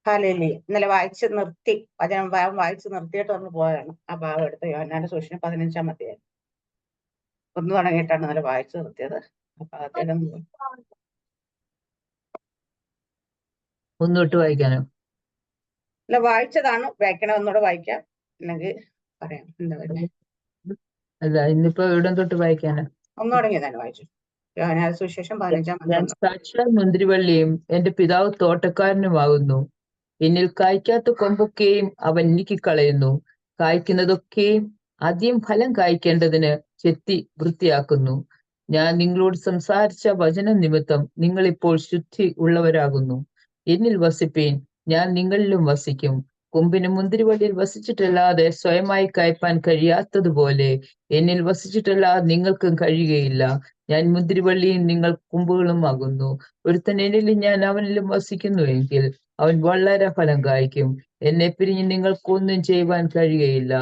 Hallelujah. ഇന്നലെ വായിച്ച് നിർത്തി, വചനം ഭാഗം വായിച്ച് നിർത്തിയിട്ട് നമ്മൾ പോയാണ്. ആ ഭാഗം എടുത്ത് യോഹന്നാന്റെ സുവിശേഷം 15-ാം അധ്യായം ഒന്ന് തുടങ്ങിയിട്ടാണ് ഇന്നലെ വായിച്ചു നിർത്തിയത്. ആ ഭാഗത്തേക്കൊന്ന് പോയി. ഒന്നോട്ട് വായിക്കാനോ? അല്ല, വായിച്ചതാണ്. വായിക്കണം, ഒന്നുകൂടെ വായിക്കാം, അല്ലെങ്കിൽ പറയാം. എന്താ പറയുന്നത്? അല്ല, ഇന്നിപ്പോ എവിടം തൊട്ട് വായിക്കാനോ? ഒന്ന് തുടങ്ങി തന്നെ വായിച്ചു. യോഹന്നാന്റെ സുവിശേഷം 15-ാം ഞാൻ അധ്യായം. സാക്ഷാൽ മുന്തിരിവള്ളിയും എന്റെ പിതാവ് തോട്ടക്കാരനുമാകുന്നു. എന്നിൽ കായ്ക്കാത്ത കൊമ്പൊക്കെയും അവൻ നീക്കിക്കളയുന്നു. കായ്ക്കുന്നതൊക്കെയും അധികം ഫലം കായ്ക്കേണ്ടതിന് ചെത്തി വൃത്തിയാക്കുന്നു. ഞാൻ നിങ്ങളോട് സംസാരിച്ച വചനം നിമിത്തം നിങ്ങൾ ഇപ്പോൾ ശുദ്ധി ഉള്ളവരാകുന്നു. എന്നിൽ വസിപ്പീൻ, ഞാൻ നിങ്ങളിലും വസിക്കും. കൊമ്പിന് മുന്തിരിവള്ളിയിൽ വസിച്ചിട്ടല്ലാതെ സ്വയമായി കായ്പാൻ കഴിയാത്തതുപോലെ എന്നിൽ വസിച്ചിട്ടല്ലാതെ നിങ്ങൾക്കും കഴിയുകയില്ല. ഞാൻ മുന്തിരിവള്ളിയും നിങ്ങൾ കൊമ്പുകളും ആകുന്നു. ഒരുത്തൻ എന്നിലും ഞാൻ അവനിലും വസിക്കുന്നുവെങ്കിൽ അവൻ വളരെ ഫലം കായ്ക്കും. എന്നെ പിരിഞ്ഞ് നിങ്ങൾക്കൊന്നും ചെയ്യുവാൻ കഴിയുകയില്ല.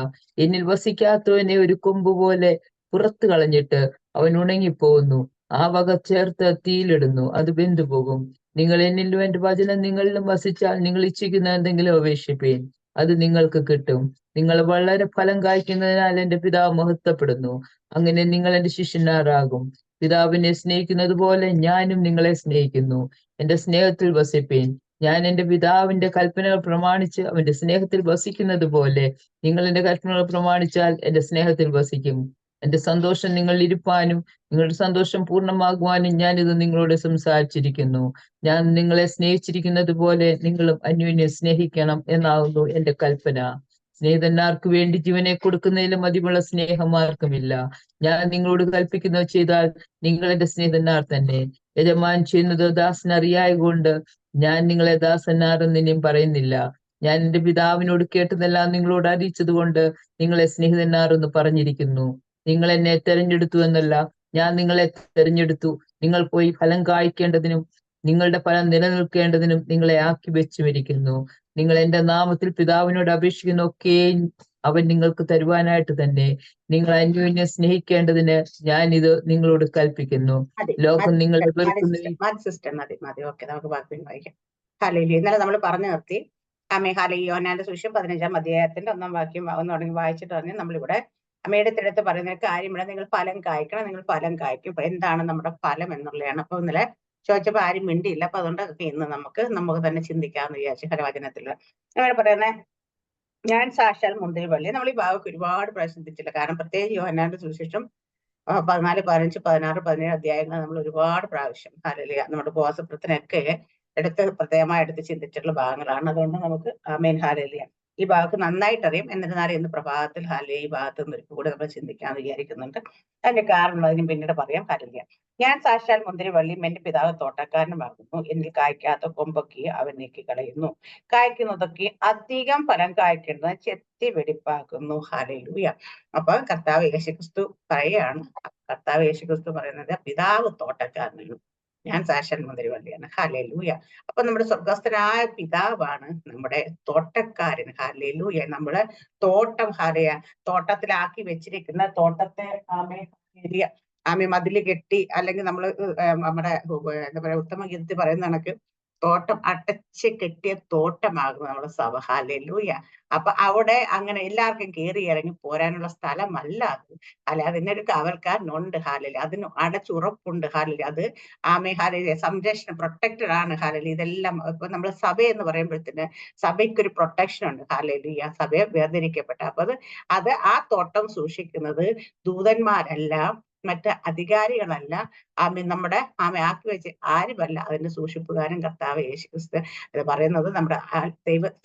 എന്നിൽ വസിക്കാത്തവനെ ഒരു കൊമ്പ് പോലെ പുറത്തു കളഞ്ഞിട്ട് അവൻ ഉണങ്ങിപ്പോകുന്നു. ആ വക ചേർത്ത് തീയിലിടുന്നു, അത് വെന്തുപോകും. നിങ്ങൾ എന്നിലും എന്റെ വചനം നിങ്ങളിലും വസിച്ചാൽ നിങ്ങൾ ഇച്ഛിക്കുന്ന എന്തെങ്കിലും അപേക്ഷിപ്പീൻ, അത് നിങ്ങൾക്ക് കിട്ടും. നിങ്ങൾ വളരെ ഫലം കായ്ക്കുന്നതിനാൽ എന്റെ പിതാവ് മഹത്വപ്പെടുന്നു. അങ്ങനെ നിങ്ങൾ എന്റെ ശിഷ്യന്മാരാകും. പിതാവിനെ സ്നേഹിക്കുന്നത് പോലെ ഞാനും നിങ്ങളെ സ്നേഹിക്കുന്നു. എന്റെ സ്നേഹത്തിൽ വസിപ്പീൻ. ഞാൻ എന്റെ പിതാവിന്റെ കൽപ്പനകൾ പ്രമാണിച്ച് അവന്റെ സ്നേഹത്തിൽ വസിക്കുന്നത് പോലെ നിങ്ങൾ എന്റെ കൽപ്പനകൾ പ്രമാണിച്ചാൽ എന്റെ സ്നേഹത്തിൽ വസിക്കും. എന്റെ സന്തോഷം നിങ്ങൾ ഇരുപ്പാനും നിങ്ങളുടെ സന്തോഷം പൂർണ്ണമാകുവാനും ഞാനിത് നിങ്ങളോട് സംസാരിച്ചിരിക്കുന്നു. ഞാൻ നിങ്ങളെ സ്നേഹിച്ചിരിക്കുന്നത് പോലെ നിങ്ങളും അന്യോന്യം സ്നേഹിക്കണം എന്നാകുന്നു എന്റെ കൽപ്പന. സ്നേഹിതന്മാർക്ക് വേണ്ടി ജീവനെ കൊടുക്കുന്നതിലും മതിമുള്ള സ്നേഹം ആർക്കുമില്ല. ഞാൻ നിങ്ങളോട് കൽപ്പിക്കുന്നത് ചെയ്താൽ നിങ്ങൾ എന്റെ സ്നേഹിതന്മാർ തന്നെ. യജമാൻ ചെയ്യുന്നത് ദാസൻ അറിയായകൊണ്ട് ഞാൻ നിങ്ങളെ ദാസന്മാരെന്ന് ഇനിയും പറയുന്നില്ല. ഞാൻ എന്റെ പിതാവിനോട് കേട്ടതെല്ലാം നിങ്ങളോട് അറിയിച്ചത് കൊണ്ട് നിങ്ങളെ സ്നേഹിതന്മാർ എന്ന് പറഞ്ഞിരിക്കുന്നു. നിങ്ങൾ എന്നെ തെരഞ്ഞെടുത്തു എന്നല്ല, ഞാൻ നിങ്ങളെ തെരഞ്ഞെടുത്തു. നിങ്ങൾ പോയി ഫലം കായ്ക്കേണ്ടതിനും നിങ്ങളുടെ ഫലം നിലനിൽക്കേണ്ടതിനും നിങ്ങളെ ആക്കി വെച്ചുമിരിക്കുന്നു. നിങ്ങൾ എന്റെ നാമത്തിൽ പിതാവിനോട് അപേക്ഷിക്കുന്നൊക്കെ അവൻ നിങ്ങൾക്ക് തരുവാനായിട്ട് തന്നെ. നിങ്ങൾ അന്യോന്യം സ്നേഹിക്കേണ്ടതിന് ഞാൻ ഇത് നിങ്ങളോട് കൽപ്പിക്കുന്നു. ലോകം നിങ്ങളെ വെറുക്കുന്ന മതി. ഓക്കെ, നമുക്ക് ബാക്കി വായിക്കാം. ഹല്ലേലൂയ. ഇന്നലെ നമ്മൾ പറഞ്ഞു നിർത്തി. യോഹന്നാന്റെ സുവിശേഷം 15-ാം അധ്യായത്തിന്റെ 1-ാം വാക്യം ഒന്ന് തുടങ്ങി വായിച്ചിട്ട് പറഞ്ഞ് നമ്മളിവിടെ അമ്മയുടെ തിടത്ത് പറയുന്ന കാര്യം ഇവിടെ നിങ്ങൾ ഫലം കായ്ക്കണം, നിങ്ങൾ ഫലം കായ്ക്കും. എന്താണ് നമ്മുടെ ഫലം എന്നുള്ളതാണ്. അപ്പൊ ഇന്നലെ ചോദിച്ചപ്പോൾ ആരും മിണ്ടിയില്ല. അപ്പൊ അതുകൊണ്ട് ഇന്ന് നമുക്ക് തന്നെ ചിന്തിക്കാമെന്ന് വിചാരിച്ചു. ഫലവചനത്തില് അങ്ങനെ പറയുന്നത്, ഞാൻ സാക്ഷാൽ മുന്തിരിവള്ളി. നമ്മൾ ഈ ഭാഗത്ത് ഒരുപാട് പ്രസിദ്ധിച്ചില്ല. കാരണം പ്രത്യേകിച്ച് യോഹന്നാന്റെ സുവിശേഷം 14, 15, 16, 17 അധ്യായങ്ങൾ നമ്മൾ ഒരുപാട് പ്രാവശ്യം ഹല്ലേലൂയ നമ്മുടെ ഉപവാസപ്രത്തിനൊക്കെ പ്രത്യേകമായി എടുത്ത് ചിന്തിച്ചിട്ടുള്ള ഭാഗങ്ങളാണ്. അതുകൊണ്ട് നമുക്ക് ആമേൻ ഹല്ലേലൂയ ഈ ഭാഗത്ത് നന്നായിട്ട് അറിയാം. എന്നിരുന്നാലും ഇന്ന് പ്രഭാതത്തിൽ ഹല്ലേലൂയ ഈ ഭാഗത്ത് നിന്ന് കൂടെ നമ്മൾ ചിന്തിക്കാമെന്ന് വിചാരിക്കുന്നുണ്ട്. അതിന്റെ കാരണം അതിന് പിന്നീട് പറയാം. ഹല്ലേലൂയ. ഞാൻ സാക്ഷാൽ മുന്തിരിവള്ളിയും എന്റെ പിതാവ് തോട്ടക്കാരനുമാകുന്നു. എന്നിൽ കായ്ക്കാത്ത കൊമ്പൊക്കെ അവൻ നീക്കിക്കളയുന്നു. കായ്ക്കുന്നതൊക്കെ അധികം ഫലം കായ്ക്കുന്നത് ചെത്തി വെടിപ്പാക്കുന്നു. ഹല്ലേലൂയ. അപ്പൊ കർത്താവ് യേശുക്രിസ്തു പറയുകയാണ്, കർത്താവ് യേശുക്രിസ്തു പറയുന്നത് പിതാവ് തോട്ടക്കാരനാണ്, ഞാൻ സാക്ഷാൽ മുന്തിരിവള്ളിയാണ്. ഹല്ലേലൂയ. അപ്പൊ നമ്മുടെ സ്വർഗസ്ഥനായ പിതാവാണ് നമ്മുടെ തോട്ടക്കാരൻ. ഹല്ലേലൂയ. നമ്മുടെ തോട്ടം തോട്ടത്തിലാക്കി വെച്ചിരിക്കുന്ന തോട്ടത്തെ ആമേ മതില് കെട്ടി, അല്ലെങ്കിൽ നമ്മള് നമ്മുടെ എന്താ പറയാ ഉത്തമഗീതത്തിൽ പറയുന്ന കണക്ക് തോട്ടം അടച്ച് കെട്ടിയ തോട്ടമാകും നമ്മുടെ സഭ. ഹല്ലേലൂയ. അപ്പൊ അവിടെ അങ്ങനെ എല്ലാവർക്കും കയറി ഇറങ്ങി പോരാനുള്ള സ്ഥലമല്ല അത്. അതിനൊരു കാവൽക്കാരനുണ്ട്. ഹാലലി അതിന് അടച്ചുറപ്പുണ്ട്. ഹാലലി അത് ഹാലലി സംരക്ഷണം പ്രൊട്ടക്റ്റഡ് ആണ്. ഹാലലി ഇതെല്ലാം ഇപ്പൊ നമ്മൾ സഭ എന്ന് പറയുമ്പോഴത്തേന് സഭയ്ക്കൊരു പ്രൊട്ടക്ഷൻ ഉണ്ട്. ഹാലലി ആ സഭയെ വേർതിരിക്കപ്പെട്ട അപ്പൊ അത് ആ തോട്ടം സൂക്ഷിക്കുന്നത് ദൂതന്മാരല്ല, മറ്റ് അധികാരികളല്ല, നമ്മുടെ ആക്കി വെച്ച് ആരുമല്ല. അതിന്റെ സൂക്ഷിപ്പുകാരൻ കർത്താവ് യേശുക്രിസ്തു. അത് പറയുന്നത് നമ്മുടെ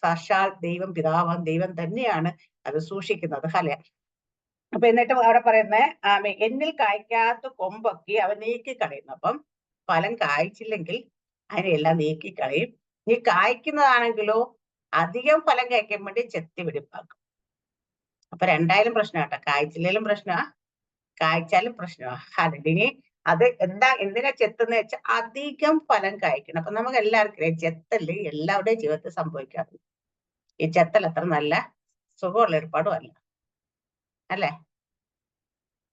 സാക്ഷാൽ ദൈവം പിതാവാൻ ദൈവം തന്നെയാണ് അത് സൂക്ഷിക്കുന്നത്. ഹലെ അപ്പൊ എന്നിട്ട് അവിടെ പറയുന്നത് എന്നിൽ കായ്ക്കാത്ത കൊമ്പൊക്കെ അവൻ നീക്കിക്കളയുന്നു. അപ്പം ഫലം കായ്ച്ചില്ലെങ്കിൽ അതിനെല്ലാം നീക്കിക്കളയും. നീ കായ്ക്കുന്നതാണെങ്കിലോ അധികം ഫലം കായ്ക്കാൻ വേണ്ടി ചെത്തി വെടിപ്പാക്കും. അപ്പൊ രണ്ടായാലും പ്രശ്നം കേട്ടോ. കായ്ച്ചില്ലേലും പ്രശ്നമാ, കായ്ച്ചാലും പ്രശ്നമാ. അതിന് അത് എന്തിനാ ചെത്തെന്ന് വെച്ചാൽ അധികം ഫലം കായ്ക്കണം. അപ്പൊ നമുക്ക് എല്ലാവർക്കും ചെത്തല് എല്ലാവരുടെയും ജീവിതത്തിൽ സംഭവിക്കാറുണ്ട്. ഈ ചെത്തൽ അത്ര നല്ല സുഖമുള്ള ഏർപ്പാടും അല്ല, അല്ലേ?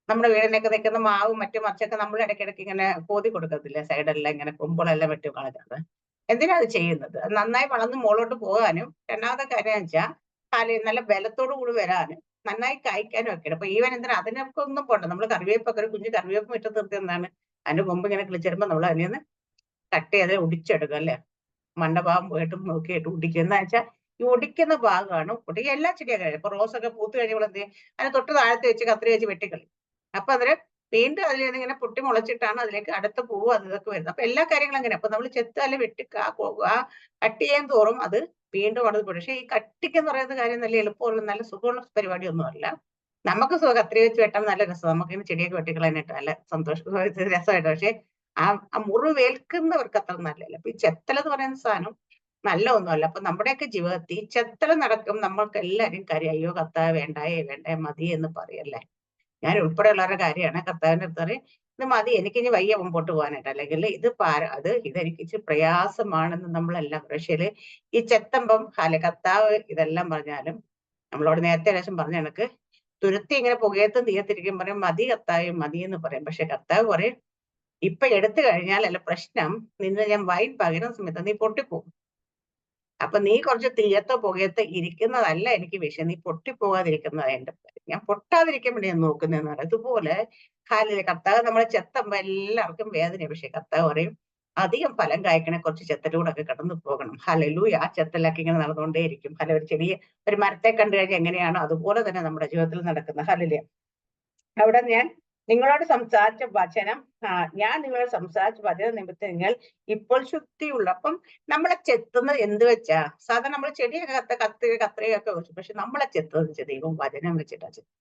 നമ്മുടെ വീടിനൊക്കെ നിൽക്കുന്ന മാവും മറ്റും മറിച്ചൊക്കെ നമ്മൾ ഇടയ്ക്കിടയ്ക്ക് ഇങ്ങനെ കോതി കൊടുക്കത്തില്ല, സൈഡെല്ലാം ഇങ്ങനെ കൊമ്പുകളെല്ലാം വെട്ടി കളഞ്ഞത്. എന്തിനാ അത് ചെയ്യുന്നത്? അത് നന്നായി വളർന്ന് മുകളോട്ട് പോകാനും, രണ്ടാമത്തെ കാര്യം എന്ന് വെച്ചാൽ നല്ല ബലത്തോടു കൂടി വരാനും, നന്നായി കായ്ക്കാനും ഒക്കെയാണ്. അപ്പൊ ഈവൻ എന്തിനാ അതിനൊക്കെ ഒന്നും പോണ്ട. നമ്മൾ കറിവേപ്പൊക്കെ ഒരു കുഞ്ഞു കറിവേപ്പ് മുറ്റത്ത് നിർത്തി എന്താണ് അതിന്റെ കൊമ്പ് ഇങ്ങനെ കിളിച്ചിരുമ്പോ നമ്മൾ അതിൽ നിന്ന് കട്ട് ചെയ്ത് ഒടിച്ചെടുക്കും അല്ലെ. മണ്ടഭാഗം പോയിട്ടും നോക്കിയിട്ട് ഒടിക്കുക. എന്താ വെച്ചാൽ ഈ ഒടിക്കുന്ന ഭാഗമാണ് ഒടിക്കുക. എല്ലാ ചെടിയും കഴിയും. ഇപ്പൊ റോസൊക്കെ പൂത്ത് കഴിയുമ്പോൾ എന്ത് ചെയ്യും? അതിന് തൊട്ട് താഴത്ത് വെച്ച് കത്രി വെച്ച് വെട്ടിക്കളി. അപ്പൊ അതിന് വീണ്ടും അതിൽ നിന്ന് ഇങ്ങനെ പൊട്ടി മുളച്ചിട്ടാണ് അതിലേക്ക് അടുത്ത പൂവ് അത് ഇതൊക്കെ വരുന്നത്. അപ്പൊ എല്ലാ കാര്യങ്ങളും അങ്ങനെ. അപ്പൊ നമ്മൾ ചെത്ത് അല്ലെ കട്ട് ചെയ്യാൻ തോറും അത് വീണ്ടും അവിടെ പോകും. പക്ഷെ ഈ കട്ടിക്ക് എന്ന് പറയുന്ന കാര്യം നല്ല എളുപ്പമുള്ള നല്ല സുഖമുള്ള പരിപാടിയൊന്നും അല്ല. നമുക്ക് കത്രി വെച്ച് വെട്ടാൻ നല്ല രസം. നമുക്കിങ്ങനെ ചെടിയൊക്കെ വെട്ടിക്കളയാനായിട്ട് നല്ല സന്തോഷം രസമായിട്ട്. പക്ഷെ ആ മുറിവേൽക്കുന്നവർക്ക് അത്ര നല്ലതല്ല. അപ്പൊ ഈ ചെത്തലെന്ന് പറയുന്ന സാധനം നല്ല ഒന്നുമല്ല. അപ്പൊ നമ്മുടെയൊക്കെ ജീവിതത്തിൽ ചെത്തൽ നടക്കും. നമ്മൾക്ക് എല്ലാവരും കാര്യം അയ്യോ കർത്താവേ വേണ്ടേ മതി എന്ന് പറയല്ലേ. ഞാൻ ഉൾപ്പെടെയുള്ളവരുടെ കാര്യമാണ്. കർത്താവിന്റെ അടുത്ത് പറയും ഇത് മതി, എനിക്കിനി വയ്യ മുമ്പോട്ട് പോകാനായിട്ട്, അല്ലെങ്കിൽ ഇതെനിക്ക് ഇച്ചിരി പ്രയാസമാണെന്ന് നമ്മളെല്ലാം. പക്ഷേ ഈ ചെത്തമ്പം കർത്താവ് ഇതെല്ലാം പറഞ്ഞാലും നമ്മളോട് നേരത്തെ ശേഷം പറഞ്ഞ കണക്ക് തുരുത്തി ഇങ്ങനെ പുകയത്തും തീയത്തിരിക്കും പറയും മതി കർത്താവ് മതി എന്ന് പറയും. പക്ഷെ കർത്താവ് പറയും ഇപ്പൊ എടുത്തു കഴിഞ്ഞാൽ അല്ല പ്രശ്നം, നിന്ന് ഞാൻ വൈൻ പകരുന്ന സമയത്ത് നീ പൊട്ടിപ്പോകും. അപ്പൊ നീ കുറച്ച് തീയത്തോ പുകയത്തോ ഇരിക്കുന്നതല്ല എനിക്ക് വിഷയം, നീ പൊട്ടിപ്പോകാതിരിക്കുന്നതാണ് എന്റെ കാര്യം. ഞാൻ പൊട്ടാതിരിക്കാൻ വേണ്ടി ഞാൻ നോക്കുന്നതെന്ന് പറയാം. ഇതുപോലെ കർത്താവ് നമ്മളെ ചെത്തുമ്പോ എല്ലാവർക്കും വേദന. പക്ഷെ കർത്താവ് പറയും അധികം ഫലം കായ്ക്കണേ കുറച്ച് ചെത്തലൂടൊക്കെ കടന്നു പോകണം. ഹല്ലേലൂയ. ആ ചെത്തലൊക്കെ ഇങ്ങനെ നടന്നുകൊണ്ടേയിരിക്കും. ഒരു ഒരു മരത്തെ കണ്ടു കഴിഞ്ഞാൽ എങ്ങനെയാണോ അതുപോലെ തന്നെ നമ്മുടെ ജീവിതത്തിൽ നടക്കുന്ന. ഹല്ലേലൂയ. അവിടെ ഞാൻ നിങ്ങളോട് സംസാരിച്ച വചനം നിമിത്തം നിങ്ങൾ ഇപ്പോൾ ശുദ്ധിയുള്ള. അപ്പം നമ്മളെ ചെത്തുന്നത് എന്ത് വെച്ചാ? സാധാരണ നമ്മൾ ചെടിയൊക്കെ കത്രയൊക്കെ വെച്ചു. പക്ഷെ നമ്മളെ ചെത്തുന്നത് ദൈവം വചനം വെച്ചിട്ടാ ചെത്തുന്നത്.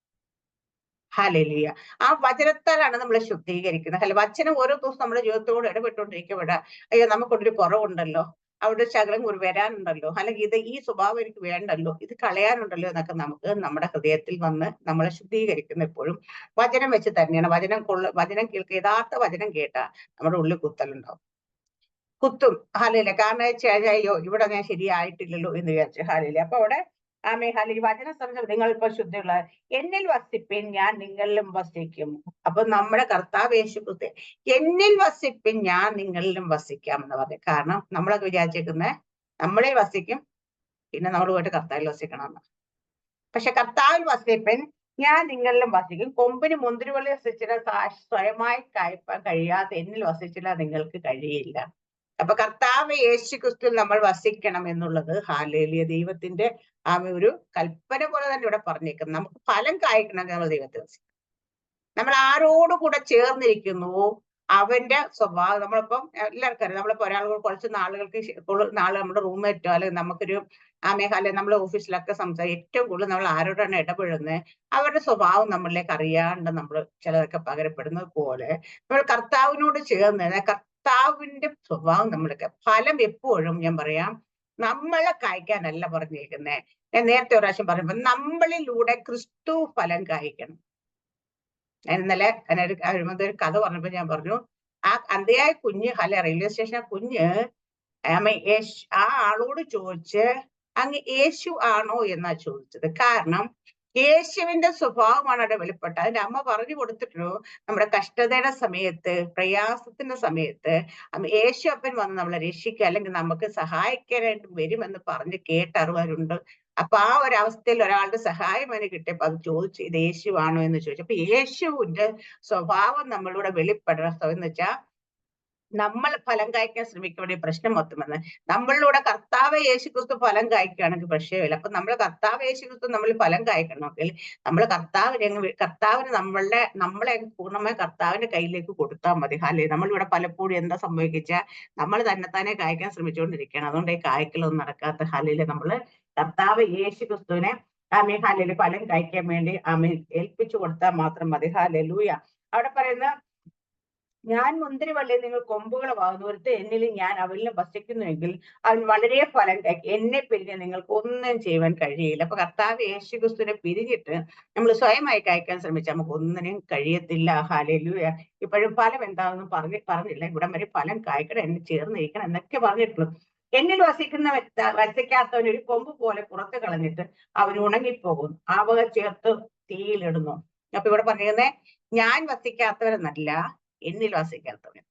ഹല്ലേലൂയ. ആ വചനത്താലാണ് നമ്മളെ ശുദ്ധീകരിക്കുന്നത്. വചനം ഓരോ ദിവസം നമ്മുടെ ജീവിതത്തോട് ഇടപെട്ടുകൊണ്ടിരിക്കപ്പെടാ. അയ്യോ നമുക്കൊരു കുറവുണ്ടല്ലോ, അവിടെ ശകലം ഒരു വരാനുണ്ടല്ലോ, അല്ലെങ്കിൽ ഈ സ്വഭാവം എനിക്ക് വേണ്ടല്ലോ, ഇത് കളയാനുണ്ടല്ലോ എന്നൊക്കെ നമുക്ക് നമ്മുടെ ഹൃദയത്തിൽ വന്ന് നമ്മളെ ശുദ്ധീകരിക്കുന്ന എപ്പോഴും വചനം വെച്ച് തന്നെയാണ്. വചനം കേൾക്കുക. യഥാർത്ഥ വചനം കേട്ടാ നമ്മുടെ ഉള്ളിൽ കുത്തലുണ്ടാവും. കുത്തും. ഹല്ലേലൂയ. കാരണം അയ്യോ ഇവിടെ ഞാൻ ശരിയായിട്ടില്ലല്ലോ എന്ന് വിചാരിച്ചു. ഹല്ലേലൂയ. അപ്പൊ അവിടെ ഹല്ലേലൂയ വചന സംബന്ധിച്ച് നിങ്ങൾ ഇപ്പോൾ ശുദ്ധിയുള്ള എന്നിൽ വസിപ്പിൻ ഞാൻ നിങ്ങളിലും വസിക്കും. അപ്പൊ നമ്മുടെ കർത്താവ് യേശുക്രിസ്തു എന്നിൽ വസിപ്പിൻ ഞാൻ നിങ്ങളിലും വസിക്കാം എന്ന് പറഞ്ഞു. കാരണം നമ്മളൊക്കെ വിചാരിച്ചേക്കുന്നത് നമ്മളെ വസിക്കും, പിന്നെ നമ്മൾ പോയിട്ട് കർത്താവിൽ വസിക്കണം. പക്ഷെ കർത്താവിൽ വസിപ്പിൻ ഞാൻ നിങ്ങളിലും വസിക്കും. കൊമ്പിന് മുന്തിരിവള്ളി വസിച്ചില്ല, സ്വയമായി കായ്പാൻ കഴിയാതെ എന്നിൽ വസിച്ചില്ല നിങ്ങൾക്ക് കഴിയില്ല. അപ്പൊ കർത്താവ് യേശുക്രിസ്തുവിൽ നമ്മൾ വസിക്കണം എന്നുള്ളത് ഹല്ലേലൂയ ദൈവത്തിന്റെ ഒരു കൽപ്പന പോലെ തന്നെ ഇവിടെ പറഞ്ഞേക്കും. നമുക്ക് ഫലം കായ്ക്കണമെങ്കിൽ നമ്മൾ ദൈവത്തെ വസിക്കണം. നമ്മൾ ആരോടുകൂടെ ചേർന്നിരിക്കുന്നു അവന്റെ സ്വഭാവം. നമ്മളിപ്പം എല്ലാവർക്കും അറിയാം. നമ്മളിപ്പോ കുറച്ച് നാള് നമ്മുടെ റൂംമേറ്റോ അല്ലെങ്കിൽ നമുക്കൊരു അല്ലെങ്കിൽ നമ്മളെ ഓഫീസിലൊക്കെ ഏറ്റവും കൂടുതൽ നമ്മൾ ആരോടാണ് ഇടപെടുന്നത് അവരുടെ സ്വഭാവം നമ്മളിലേക്ക് അറിയാണ്ട് നമ്മൾ ചിലതൊക്കെ പകരപ്പെടുന്നത് പോലെ നമ്മൾ കർത്താവിനോട് ചേർന്ന് കർത്താവിന്റെ സ്വഭാവം നമ്മൾക്ക് ഫലം എപ്പോഴും ഞാൻ പറയാം നമ്മളെ കായ്ക്കാനല്ല പറഞ്ഞേക്കുന്നേ. ഞാൻ നേരത്തെ ഒരു പ്രാവശ്യം പറയുമ്പോ നമ്മളിലൂടെ ക്രിസ്തു ഫലം കായ്ക്കണം. ഇന്നലെ ഒരു കഥ പറഞ്ഞപ്പോ ഞാൻ പറഞ്ഞു ആ അന്തയായ കുഞ്ഞ് റെയിൽവേ സ്റ്റേഷൻ കുഞ്ഞ് ആ ആളോട് ചോദിച്ച് അങ്ങ് യേശു ആണോ എന്നാ ചോദിച്ചത്. കാരണം യേശുവിന്റെ സ്വഭാവമാണ് അവിടെ വെളിപ്പെട്ടത്. അതിന്റെ അമ്മ പറഞ്ഞു കൊടുത്തിട്ടുള്ളൂ നമ്മുടെ കഷ്ടതയുടെ സമയത്ത് പ്രയാസത്തിന്റെ സമയത്ത് യേശു അപ്പൻ വന്ന് നമ്മളെ രക്ഷിക്കുക അല്ലെങ്കിൽ നമുക്ക് സഹായിക്കാനായിട്ട് വരുമെന്ന് പറഞ്ഞ് കേട്ടറിവരുണ്ട്. അപ്പൊ ആ ഒരവസ്ഥയിൽ ഒരാളുടെ സഹായം അതിന് കിട്ടിയപ്പോ അത് ചോദിച്ചു ഇത് യേശു ആണോ എന്ന് ചോദിച്ചു. അപ്പൊ യേശുവിന്റെ സ്വഭാവം നമ്മളിവിടെ വെളിപ്പെടണം എന്ന് വെച്ചാൽ നമ്മൾ ഫലം കായ്ക്കാൻ ശ്രമിക്കുമ്പോൾ പ്രശ്നം മൊത്തമെന്ന് നമ്മളിലൂടെ കർത്താവ് യേശുക്രിസ്തു ഫലം കായ്ക്കുകയാണെങ്കിൽ പ്രശ്നമില്ല. അപ്പൊ നമ്മൾ കർത്താവ് യേശുക്രിസ്തു നമ്മൾ ഫലം കായ്ക്കണമെങ്കിൽ നമ്മൾ കർത്താവിന് നമ്മളെ പൂർണ്ണമായി കർത്താവിന്റെ കയ്യിലേക്ക് കൊടുത്താൽ മതി. ഹാലേ നമ്മളിവിടെ പലപ്പോഴും എന്താ സംഭവിച്ചാൽ നമ്മൾ തന്നെത്താനെ കായ്ക്കാൻ ശ്രമിച്ചുകൊണ്ടിരിക്കുകയാണ്. അതുകൊണ്ട് ഈ കായ്ക്കലൊന്നും നടക്കാത്ത ഹാലയില് നമ്മള് കർത്താവ് യേശുക്രിസ്തുവിനെ ഹാലയില് ഫലം കായ്ക്കാൻ വേണ്ടി ഏൽപ്പിച്ചു കൊടുത്താൽ മാത്രം മതി. ഹാലൂയ. അവിടെ പറയുന്ന ഞാൻ മുന്തിരിവള്ളി നിങ്ങൾ കൊമ്പുകളാകുന്നു. ഒരുത്ത എന്നിലും ഞാൻ അവരിലും വസിക്കുന്നുവെങ്കിൽ അവൻ വളരെ ഫലം കായ്ക്കും. എന്നെ പിരിഞ്ഞ് നിങ്ങൾക്ക് ഒന്നും ചെയ്യുവാൻ കഴിയില്ല. അപ്പൊ കർത്താവ് യേശുക്രിസ്തുവിനെ പിരിഞ്ഞിട്ട് നമ്മൾ സ്വയമായി കായ്ക്കാൻ ശ്രമിച്ചാൽ നമുക്ക് ഒന്നിനും കഴിയത്തില്ല. ഹല്ലേലൂയ. ഇപ്പോഴും ഫലം എന്താണെന്ന് പറഞ്ഞില്ല. ഇവിടം വരെ ഫലം കായ്ക്കണം, എന്നെ ചേർന്നിരിക്കണം എന്നൊക്കെ പറഞ്ഞിട്ടുള്ളൂ. എന്നിൽ വസിക്കാത്തവൻ ഒരു കൊമ്പ് പോലെ പുറത്ത് കളഞ്ഞിട്ട് അവൻ ഉണങ്ങിപ്പോകുന്നു, അവ ചേർത്ത് തീയിലിടുന്നു. അപ്പൊ ഇവിടെ പറയുന്നത് ഞാൻ വസിക്കാത്തവരെന്നല്ല, എന്നിൽ വസിക്കാത്തവൻ.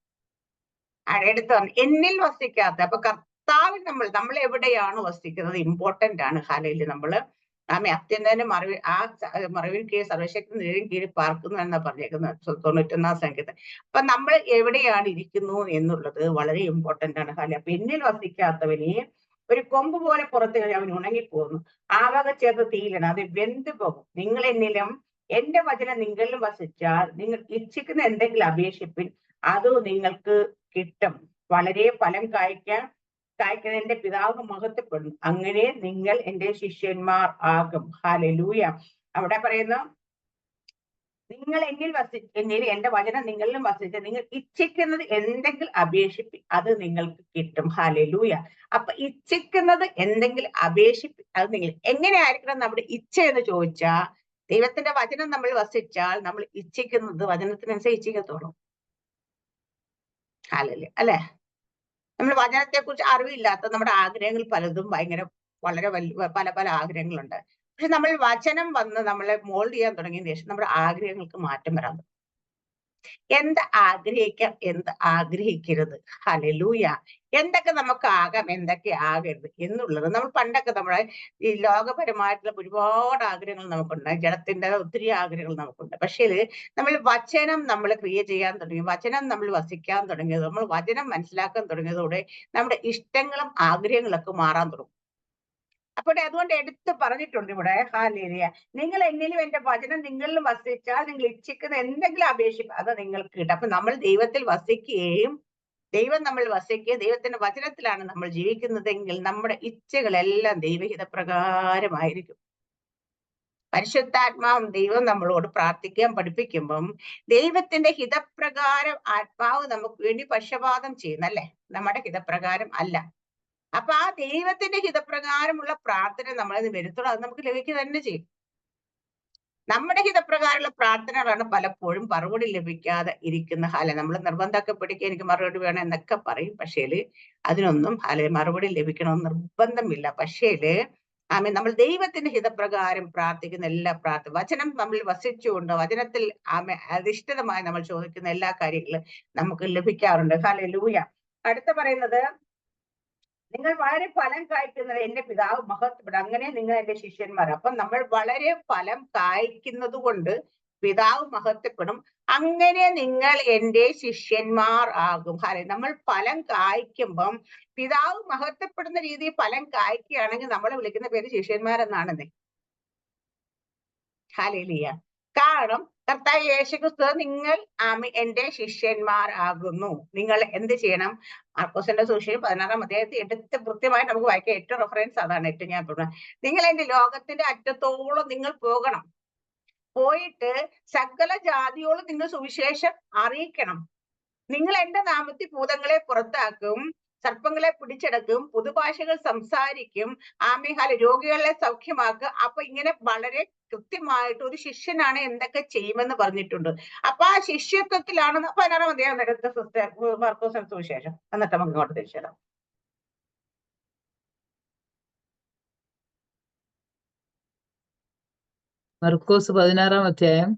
എടുത്തു എന്നിൽ വസിക്കാത്ത. അപ്പൊ കർത്താവിൽ നമ്മൾ എവിടെയാണ് വസിക്കുന്നത് ഇമ്പോർട്ടന്റ് ആണ്. ഹാലയില് നമ്മള് അത്യന്തന്റെ മറവിൽ കീഴിൽ സർവശക്തി നിഴലിൻ കീഴിൽ പാർക്കുന്നു എന്നാ പറഞ്ഞേക്കുന്നത് 91 സംഖ്യത്തിൽ. അപ്പൊ നമ്മൾ എവിടെയാണ് ഇരിക്കുന്നു എന്നുള്ളത് വളരെ ഇമ്പോർട്ടന്റ് ആണ്. ഹാല അപ്പൊ എന്നിൽ വസിക്കാത്തവനെ ഒരു കൊമ്പ് പോലെ പുറത്ത് കഴിഞ്ഞ് അവൻ ഉണങ്ങിപ്പോകുന്നു. ആവക ചേർത്ത് തീയിലാണ്, അത് വെന്ത് പോകും. നിങ്ങൾ എന്നിലും എന്റെ വചനം നിങ്ങളിലും വസിച്ചാൽ നിങ്ങൾ ഇച്ഛിക്കുന്ന എന്തെങ്കിലും അപേക്ഷിപ്പിൻ, അത് നിങ്ങൾക്ക് കിട്ടും. വളരെ ഫലം കായ്ക്കുന്ന എന്റെ പിതാവ് മഹത്വപ്പെടും. അങ്ങനെ നിങ്ങൾ എന്റെ ശിഷ്യന്മാർ ആകും. ഹല്ലേലൂയ. അവിടെ പറയുന്നു, നിങ്ങൾ എന്നിൽ എന്റെ വചനം നിങ്ങളിലും വസിച്ച് നിങ്ങൾ ഇച്ഛിക്കുന്നത് എന്തെങ്കിലും അപേക്ഷിപ്പി, അത് നിങ്ങൾക്ക് കിട്ടും. ഹല്ലേലൂയ. അപ്പൊ ഇച്ഛിക്കുന്നത് എന്തെങ്കിലും അപേക്ഷിപ്പി, അത് നിങ്ങൾ എങ്ങനെ ആയിരിക്കണം നമ്മുടെ ഇച്ഛ എന്ന് ചോദിച്ചാൽ, ദൈവത്തിന്റെ വചനം നമ്മൾ വസിച്ചാൽ നമ്മൾ ഇച്ഛിക്കുന്നത് വചനത്തിനനുസരിച്ച് ഇച്ഛിക്കത്തോളും. ഹല്ലേലൂയ അല്ലെ. നമ്മൾ വചനത്തെ കുറിച്ച് അറിവില്ലാത്ത നമ്മുടെ ആഗ്രഹങ്ങൾ പലതും വളരെ വലിയ പല ആഗ്രഹങ്ങളുണ്ട്. പക്ഷെ നമ്മൾ വചനം വന്ന് നമ്മളെ മോൾഡ് ചെയ്യാൻ തുടങ്ങിയതിന് ശേഷം നമ്മുടെ ആഗ്രഹങ്ങൾക്ക് മാറ്റം വരാൻ തുടങ്ങും. എന്ത് ആഗ്രഹിക്കാം, എന്ത് ആഗ്രഹിക്കരുത്. ഹല്ലേലൂയ. എന്തൊക്കെ നമുക്ക് ആകാം, എന്തൊക്കെ ആകരുത് എന്നുള്ളത് നമ്മൾ പണ്ടൊക്കെ നമ്മുടെ ഈ ലോകപരമായിട്ടുള്ള ഒരുപാട് ആഗ്രഹങ്ങൾ നമുക്കുണ്ട്. ജഡത്തിന്റെ ഒത്തിരി ആഗ്രഹങ്ങൾ നമുക്കുണ്ട്. പക്ഷേ നമ്മൾ വചനം നമ്മൾ ക്രിയ ചെയ്യാൻ തുടങ്ങി, വചനം നമ്മൾ വസിക്കാൻ തുടങ്ങിയത്, നമ്മൾ വചനം മനസ്സിലാക്കാൻ തുടങ്ങിയതോടെ നമ്മുടെ ഇഷ്ടങ്ങളും ആഗ്രഹങ്ങളൊക്കെ മാറാൻ തുടങ്ങും. അപ്പോൾ അതുകൊണ്ട് എടുത്ത് പറഞ്ഞിട്ടുണ്ട് ഇവിടെ, ഹല്ലേലൂയ, നിങ്ങൾ എന്നിലും എന്റെ വചനം നിങ്ങളിലും വസിച്ചാൽ നിങ്ങൾ ഇച്ഛിക്കുന്ന എന്തെങ്കിലും അപേക്ഷിക്കും, അത് നിങ്ങൾക്ക് കിട്ടും. അപ്പൊ നമ്മൾ ദൈവത്തിൽ വസിക്കുകയും ദൈവം നമ്മൾ വസിക്കുകയും ദൈവത്തിന്റെ വചനത്തിലാണ് നമ്മൾ ജീവിക്കുന്നതെങ്കിൽ നമ്മുടെ ഇച്ഛകളെല്ലാം ദൈവഹിത പ്രകാരമായിരിക്കും. പരിശുദ്ധാത്മാവും ദൈവം നമ്മളോട് പ്രാർത്ഥിക്കാൻ പഠിപ്പിക്കുമ്പം ദൈവത്തിന്റെ ഹിതപ്രകാരം ആത്മാവ് നമുക്ക് വേണ്ടി പക്ഷപാതം ചെയ്യുന്നല്ലേ, നമ്മുടെ ഹിതപ്രകാരം അല്ല. അപ്പൊ ആ ദൈവത്തിന്റെ ഹിതപ്രകാരമുള്ള പ്രാർത്ഥന നമ്മളിത് വരുത്തുള്ളൂ, അത് നമുക്ക് ലഭിക്കുക തന്നെ ചെയ്യും. നമ്മുടെ ഹിതപ്രകാരമുള്ള പ്രാർത്ഥനകളാണ് പലപ്പോഴും മറുപടി ലഭിക്കാതെ ഇരിക്കുന്ന നമ്മൾ നിർബന്ധമൊക്കെ പിടിക്കുക, എനിക്ക് മറുപടി വേണം എന്നൊക്കെ പറയും. പക്ഷേല് അതിനൊന്നും മറുപടി ലഭിക്കണമെന്ന് നിർബന്ധമില്ല. പക്ഷേല് നമ്മൾ ദൈവത്തിന്റെ ഹിതപ്രകാരം പ്രാർത്ഥിക്കുന്ന എല്ലാ വചനം നമ്മൾ വസിച്ചുകൊണ്ട് വചനത്തിൽ അധിഷ്ഠിതമായി നമ്മൾ ചോദിക്കുന്ന എല്ലാ കാര്യങ്ങളും നമുക്ക് ലഭിക്കാറുണ്ട്. ഹല്ലേലൂയ. അടുത്ത പറയുന്നത്, നിങ്ങൾ വളരെ ഫലം കായ്ക്കുന്നത് എന്റെ പിതാവ് മഹത്വപ്പെടും, അങ്ങനെ നിങ്ങൾ എന്റെ ശിഷ്യന്മാർ. അപ്പം നമ്മൾ വളരെ ഫലം കായ്ക്കുന്നത് കൊണ്ട് പിതാവ് മഹത്വപ്പെടും, അങ്ങനെ നിങ്ങൾ എന്റെ ശിഷ്യന്മാർ ആകും. നമ്മൾ ഫലം കായ്ക്കുമ്പം പിതാവ് മഹത്വപ്പെടുന്ന രീതിയിൽ ഫലം കായ്ക്കുകയാണെങ്കിൽ നമ്മളെ വിളിക്കുന്ന പേര് ശിഷ്യന്മാരെന്നാണെന്നേ. ഹല്ലേലൂയ. കാരണം കർത്താവ് യേശുക്രിസ്തു നിങ്ങൾ എന്റെ ശിഷ്യന്മാർ ആകുന്നു. നിങ്ങൾ എന്ത് ചെയ്യണം? മാർക്കോസിന്റെ സുവിശേഷം 16-ാം അധ്യായത്തിൽ എടുത്ത് കൃത്യമായി നമുക്ക് വായിക്കാം. ഏറ്റവും റെഫറൻസ് അതാണ്. ഏറ്റവും ഞാൻ പറഞ്ഞത്, നിങ്ങൾ എന്റെ ലോകത്തിന്റെ അറ്റത്തോളം നിങ്ങൾ പോകണം. പോയിട്ട് സകല ജാതിയോളം നിങ്ങൾ സുവിശേഷം അറിയിക്കണം. നിങ്ങൾ എന്റെ നാമത്തിൽ ഭൂതങ്ങളെ പുറത്താക്കും, സർപ്പങ്ങളെ പിടിച്ചെടുക്കും, പുതുഭാഷകൾ സംസാരിക്കും, രോഗികളെ സൗഖ്യമാക്കുക. അപ്പൊ ഇങ്ങനെ വളരെ കൃത്യമായിട്ട് ഒരു ശിഷ്യനാണ് എന്തൊക്കെ ചെയ്യുമെന്ന് പറഞ്ഞിട്ടുണ്ട്. അപ്പൊ ആ ശിഷ്യത്വത്തിലാണ് 16-ാം അധ്യായം എടുത്ത മാർക്കോസിന്റെ സുവിശേഷം. എന്നിട്ട് നമുക്ക് ഇങ്ങോട്ട് തിരിച്ചു തരാം. മർക്കോസ് 16-ാം അധ്യായം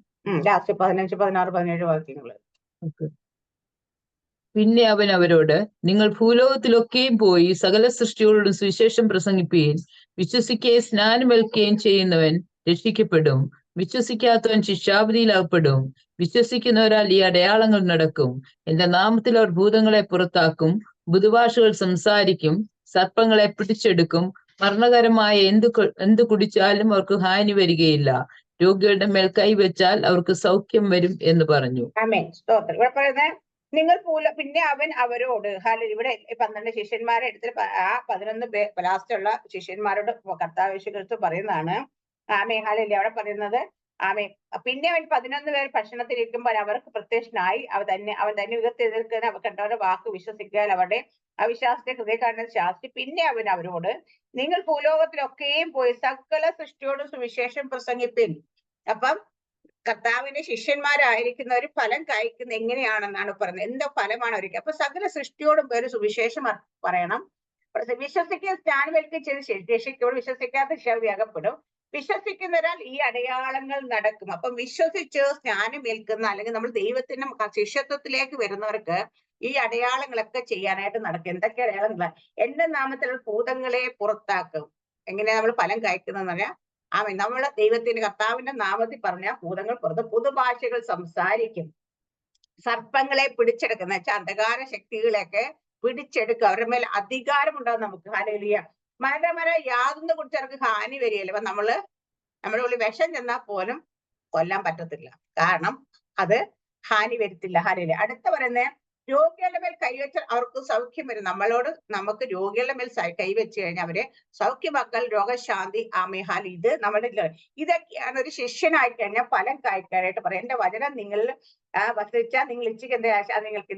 ലാസ്റ്റ് 15, 16, 17 വാക്യങ്ങള്. പിന്നെ അവൻ അവരോട്, നിങ്ങൾ ഭൂലോകത്തിലൊക്കെയും പോയി സകല സൃഷ്ടികളോടും സുവിശേഷം പ്രസംഗിക്കുകയും വിശ്വസിക്കുകയും സ്നാനമേൽക്കുകയും ചെയ്യുന്നവൻ രക്ഷിക്കപ്പെടും, വിശ്വസിക്കാത്തവൻ ശിക്ഷാവിധിയിലാകപ്പെടും. വിശ്വസിക്കുന്നവരാൽ ഈ അടയാളങ്ങൾ നടക്കും. എന്റെ നാമത്തിൽ അവർ ഭൂതങ്ങളെ പുറത്താക്കും, പുതുഭാഷകൾ സംസാരിക്കും, സർപ്പങ്ങളെ പിടിച്ചെടുക്കും, മരണകരമായ എന്ത് കുടിച്ചാലും അവർക്ക് ഹാനി വരികയില്ല, രോഗികളുടെ മേൽ കൈവച്ചാൽ അവർക്ക് സൗഖ്യം വരും എന്ന് പറഞ്ഞു. ആമേൻ. സ്തോത്രം. ഇവിടെ പറയുന്നത്, നിങ്ങൾ പിന്നെ അവൻ അവരോട്, ഇവിടെ 12 ശിഷ്യന്മാരെ എടുത്തിട്ട് ആ 11 ലാസ്റ്റുള്ള ശിഷ്യന്മാരോട് കർത്താവ് യേശുക്രിസ്തു പറയുന്നതാണ്. ഹല്ലേലൂയ. അവിടെ പറയുന്നത്, പിന്നെ അവൻ 11 പേർ ഭക്ഷണത്തിലിരിക്കുമ്പോൾ അവർക്ക് പ്രത്യക്ഷനായി. അവൻ തന്നെ യുഗത്തെ എതിർക്കുന്ന കണ്ടവരുടെ വാക്ക് വിശ്വസിക്കാൻ അവരുടെ അവിശ്വാസത്തെ ഹൃദയകാരണ ശാസ്ത്രി. പിന്നെ അവൻ അവരോട്, നിങ്ങൾ ഭൂലോകത്തിലൊക്കെയും പോയി സകല സൃഷ്ടിയോടും സുവിശേഷം പ്രസംഗിപ്പിൻ. അപ്പം കർത്താവിന്റെ ശിഷ്യന്മാരായിരിക്കുന്നവർ ഫലം കായ്ക്കുന്ന എങ്ങനെയാണെന്നാണ് പറയുന്നത്. എന്തോ ഫലമാണ് അവർക്ക്. അപ്പൊ സകല സൃഷ്ടിയോടും പേര് സുവിശേഷം പറയണം. വിശ്വസിക്കുക സ്നാനമേൽക്കുകയും ചെയ്ത് രക്ഷിക്കപ്പെടും, വിശ്വസിക്കാത്ത ശിക്ഷാവിധിയാകപ്പെടും. വിശ്വസിക്കുന്നവരാൽ ഈ അടയാളങ്ങൾ നടക്കും. അപ്പം വിശ്വസിച്ച് സ്നാനമേൽക്കുന്ന അല്ലെങ്കിൽ നമ്മൾ ദൈവത്തിന്റെ ശിഷ്യത്വത്തിലേക്ക് വരുന്നവർക്ക് ഈ അടയാളങ്ങളൊക്കെ ചെയ്യാനായിട്ട് നടക്കും. എന്തൊക്കെ അടയാളങ്ങളാ? എന്റെ നാമത്തിൽ ഭൂതങ്ങളെ പുറത്താക്കും. എങ്ങനെയാ നമ്മൾ ഫലം കായ്ക്കുന്നതെന്ന് പറഞ്ഞാൽ നമ്മള് ദൈവത്തിന്റെ കർത്താവിന്റെ നാമത്തിൽ പറഞ്ഞ ഭൂതങ്ങൾ പുറത്ത് പുതുഭാഷകൾ സംസാരിക്കും. സർപ്പങ്ങളെ പിടിച്ചെടുക്കുന്ന അന്ധകാര ശക്തികളെയൊക്കെ പിടിച്ചെടുക്കുക. അവരുടെ മേൽ അധികാരം ഉണ്ടാവും നമുക്ക്. ഹല്ലേലൂയ. മര യാതൊന്നും കുറിച്ച് അവർക്ക് ഹാനി വരികയില്ല. അപ്പൊ നമ്മുടെ ഉള്ളിൽ വിഷം ചെന്നാൽ പോലും കൊല്ലാൻ പറ്റത്തില്ല. കാരണം അത് ഹാനി വരുത്തില്ല. ഹല്ലേലൂയ. അടുത്ത പറയുന്നത് രോഗികളുടെ മേൽ കൈവച്ചാൽ അവർക്ക് സൗഖ്യം വരും. നമുക്ക് രോഗികളുടെ മേൽ കൈവച്ച് കഴിഞ്ഞാൽ അവരെ സൗഖ്യമാക്കൽ, രോഗശാന്തി, ആമേഹാൽ. ഇത് നമ്മുടെ ഇതൊക്കെയാണ് ഒരു ശിഷ്യനായി കഴിഞ്ഞാൽ ഫലം കായ്ക്കാനായിട്ട് പറയാം. എന്റെ വചനം നിങ്ങൾ വസിച്ചാൽ നിങ്ങൾ ഇച്ഛിക്ക് എന്താ ആശ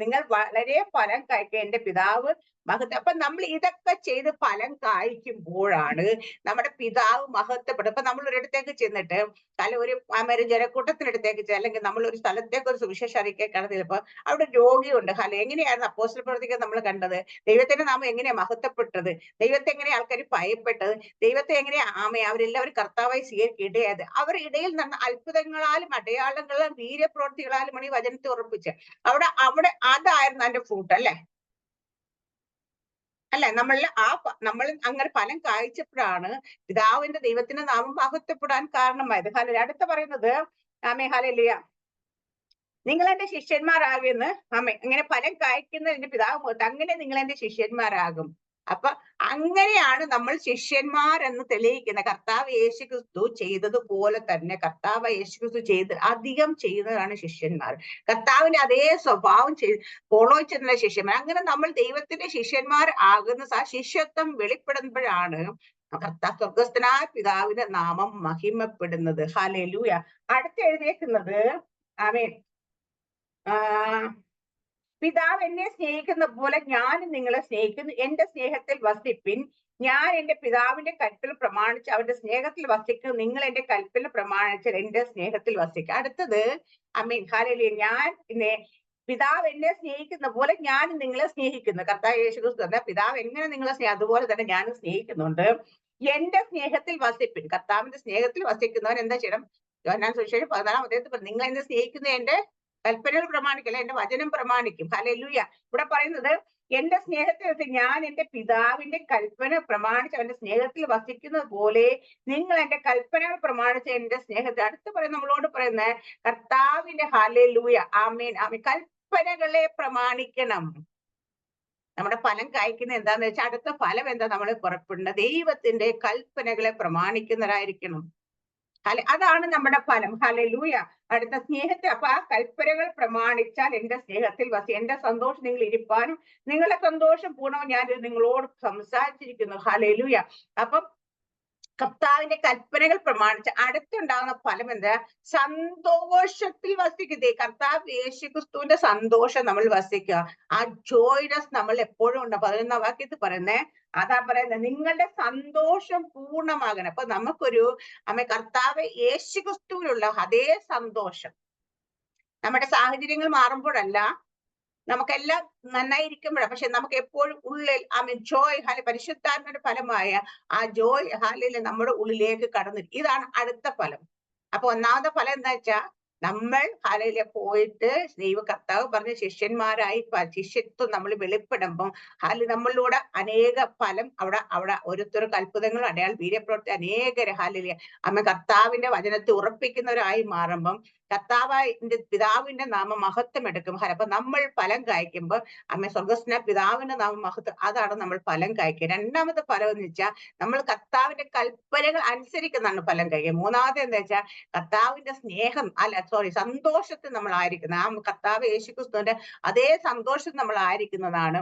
നിങ്ങൾ വളരെ ഫലം കായ്ക്കുക. എന്റെ പിതാവ് മഹത്വം. അപ്പൊ നമ്മൾ ഇതൊക്കെ ചെയ്ത് ഫലം കായ്ക്കുമ്പോഴാണ് നമ്മുടെ പിതാവ് മഹത്വപ്പെടും. ഇപ്പൊ നമ്മൾ ഒരിടത്തേക്ക് ചെന്നിട്ട് ഒരു ജനക്കൂട്ടത്തിനടുത്തേക്ക് അല്ലെങ്കിൽ നമ്മൾ ഒരു സ്ഥലത്തേക്ക് ഒരു സുവിശേഷം അറിയിക്കാൻ കടന്നിപ്പോ അവിടെ രോഗിയുണ്ട്. എങ്ങനെയായിരുന്നു അപ്പോസ്തല പ്രവൃത്തികൾ നമ്മൾ കണ്ടത്? ദൈവത്തിന്റെ നാമം എങ്ങനെയാ മഹത്വപ്പെട്ടത്? ദൈവത്തെ എങ്ങനെയാ ആൾക്കാർ ഭയപ്പെട്ടത്? ദൈവത്തെ എങ്ങനെയാ അവരെല്ലാവരും കർത്താവായി സ്വീകരിക്കേണ്ടത്? അവരുടെ ഇടയിൽ നടന്ന അത്ഭുതങ്ങളാലും അടയാളങ്ങളാലും വീര്യപ്രവൃത്തികളാലും ഈ വചനത്തെ ഉറപ്പിച്ച് അവിടെ അതായിരുന്നു അതിന്റെ ഫ്രൂട്ട്. അല്ലെ? നമ്മൾ അങ്ങനെ ഫലം കായ്ച്ചപ്പോഴാണ് പിതാവിന്റെ ദൈവത്തിന്റെ നാമം മഹത്വപ്പെടാൻ കാരണമായത്. അടുത്ത പറയുന്നത് ഹല്ലേലൂയ, നിങ്ങൾ എന്റെ ശിഷ്യന്മാരാകുമെന്ന്. ഇങ്ങനെ ഫലം കായ്ക്കുന്നതിന്റെ പിതാവ് അങ്ങനെ നിങ്ങൾ എന്റെ ശിഷ്യന്മാരാകും. അപ്പൊ അങ്ങനെയാണ് നമ്മൾ ശിഷ്യന്മാരെന്ന് തെളിയിക്കുന്ന. കർത്താവ് യേശുക്രിസ്തു ചെയ്തതുപോലെ തന്നെ കർത്താവ് യേശുക്രിസ്തു അധികം ചെയ്യുന്നതാണ് ശിഷ്യന്മാർ. കർത്താവിന്റെ അതേ സ്വഭാവം ഫോളോ ചെയ്യുന്ന ശിഷ്യന്മാർ. അങ്ങനെ നമ്മൾ ദൈവത്തിന്റെ ശിഷ്യന്മാർ ആകുന്ന ആ ശിഷ്യത്വം വെളിപ്പെടുമ്പോഴാണ് സ്വർഗസ്ഥനായ പിതാവിന്റെ നാമം മഹിമപ്പെടുന്നത്. ഹല്ലേലൂയ. അടുത്ത് എഴുതിയേക്കുന്നത് ആമേൻ, പിതാവ് എന്നെ സ്നേഹിക്കുന്ന പോലെ ഞാനും നിങ്ങളെ സ്നേഹിക്കുന്നു. എന്റെ സ്നേഹത്തിൽ വസിപ്പിൻ. ഞാൻ എന്റെ പിതാവിന്റെ കൽപ്പന പ്രമാണിച്ച് അവന്റെ സ്നേഹത്തിൽ വസിക്കുന്നു. നിങ്ങൾ എന്റെ കൽപ്പന പ്രമാണിച്ച് എന്റെ സ്നേഹത്തിൽ വസിക്കുക. അടുത്തത് ആമേൻ, ഹല്ലേലൂയ. പിതാവ് എന്നെ സ്നേഹിക്കുന്ന പോലെ ഞാനും നിങ്ങളെ സ്നേഹിക്കുന്നു. കർത്താവ് യേശുക്രിസ്തു പറഞ്ഞ പിതാവ് എങ്ങനെ നിങ്ങളെ അതുപോലെ തന്നെ ഞാനും സ്നേഹിക്കുന്നുണ്ട്. എന്റെ സ്നേഹത്തിൽ വസിപ്പിൻ. കർത്താവിന്റെ സ്നേഹത്തിൽ വസിക്കുന്നവൻ എന്താ ചെയ്യണം? യോഹന്നാൻ സുവിശേഷം 14-ാം അധ്യായത്തിൽ നിങ്ങൾ എന്നെ സ്നേഹിക്കുന്ന എന്റെ കൽപ്പനകൾ പ്രമാണിക്കല, എന്റെ വചനം പ്രമാണിക്കും. ഹല്ലേലൂയ. ഇവിടെ പറയുന്നത് എന്റെ സ്നേഹത്തിൽ ഞാൻ എന്റെ പിതാവിന്റെ കൽപ്പന പ്രമാണിച്ച് അവന്റെ സ്നേഹത്തിൽ വസിക്കുന്നത് പോലെ നിങ്ങൾ എന്റെ കൽപ്പനകൾ പ്രമാണിച്ച് എന്റെ സ്നേഹത്തിൽ. അടുത്ത് നമ്മളോട് പറയുന്നത് കർത്താവിന്റെ ഹല്ലേലൂയ ആമേൻ കൽപ്പനകളെ പ്രമാണിക്കണം. നമ്മുടെ ഫലം കായ്ക്കുന്ന എന്താന്ന് വെച്ചാൽ അടുത്ത ഫലം എന്താ? നമ്മൾ പുറപ്പെടുന്ന ദൈവത്തിന്റെ കൽപ്പനകളെ പ്രമാണിക്കുന്നവരായിരിക്കണം. അതാണ് നമ്മുടെ ഫലം. ഹല്ലേലൂയ. അടുത്ത സ്നേഹത്തെ. അപ്പൊ ആ കൽപ്പനകൾ പ്രമാണിച്ചാൽ എന്റെ സ്നേഹത്തിൽ എന്റെ സന്തോഷം നിങ്ങൾ ഇരിപ്പാനും നിങ്ങളുടെ സന്തോഷം പൂർണ്ണവും ഞാൻ നിങ്ങളോട് സംസാരിച്ചിരിക്കുന്നു. ഹല്ലേലൂയ. അപ്പം കർത്താവിന്റെ കൽപ്പനകൾ പ്രമാണിച്ച് അടുത്തുണ്ടാകുന്ന ഫലം എന്താ? സന്തോഷത്തിൽ വസിക്കുക. കർത്താവ് യേശുക്രിസ്തുവിന്റെ സന്തോഷം നമ്മൾ വസിക്കുക. ആ ജോയ്നസ് നമ്മൾ എപ്പോഴും ഉണ്ട്. 11-ാം വാക്യത്തിൽ പറയുന്നേ അതാ പറയുന്നത്, നിങ്ങളുടെ സന്തോഷം പൂർണ്ണമാകണം. അപ്പൊ നമുക്കൊരു കർത്താവ് യേശുക്രിസ്തുവിലുള്ള അതേ സന്തോഷം നമ്മുടെ സാഹചര്യങ്ങൾ മാറുമ്പോഴല്ല, നമുക്കെല്ലാം നന്നായിരിക്കുമ്പോഴാണ്. പക്ഷെ നമുക്ക് എപ്പോഴും ഉള്ളിൽ ജോയ് പരിശുദ്ധാത്മയുടെ ഫലമായ ആ ജോയ് നമ്മുടെ ഉള്ളിലേക്ക് കടന്നു. ഇതാണ് അടുത്ത ഫലം. അപ്പൊ ഒന്നാമത്തെ ഫലം എന്താ വെച്ചാ നമ്മൾ പോയിട്ട് ദൈവ കർത്താവ് പറഞ്ഞ ശിഷ്യന്മാരായി ശിഷ്യത്വം നമ്മൾ വെളിപ്പെടുമ്പം നമ്മളിലൂടെ അനേക ഫലം അവിടെ ഓരോരുത്തർക്ക് അത്ഭുതങ്ങൾ അടയാൾ വീര്യപ്രവൃത്തി അനേകരെ കർത്താവിന്റെ വചനത്തെ ഉറപ്പിക്കുന്നവരായി മാറുമ്പം കർത്താവിന്റെ പിതാവിന്റെ നാമം മഹത്വം എടുക്കും. അപ്പൊ നമ്മൾ ഫലം കായ്ക്കുമ്പോൾ സ്വർഗസ്ന പിതാവിന്റെ നാമം മഹത്വം, അതാണ് നമ്മൾ ഫലം കായ്ക്കുക. രണ്ടാമത്തെ ഫലം എന്ന് വെച്ചാൽ നമ്മൾ കർത്താവിന്റെ കൽപ്പനകൾ അനുസരിക്കുന്നതാണ് ഫലം കായ്ക്കുക. മൂന്നാമത്തെ എന്താ വെച്ചാൽ കർത്താവിന്റെ സ്നേഹം സന്തോഷത്തിൽ നമ്മൾ ആയിരിക്കുന്നത്. ആ കർത്താവ് യേശുക്രിസ്തുവിന്റെ അതേ സന്തോഷം നമ്മൾ ആയിരിക്കുന്നതാണ്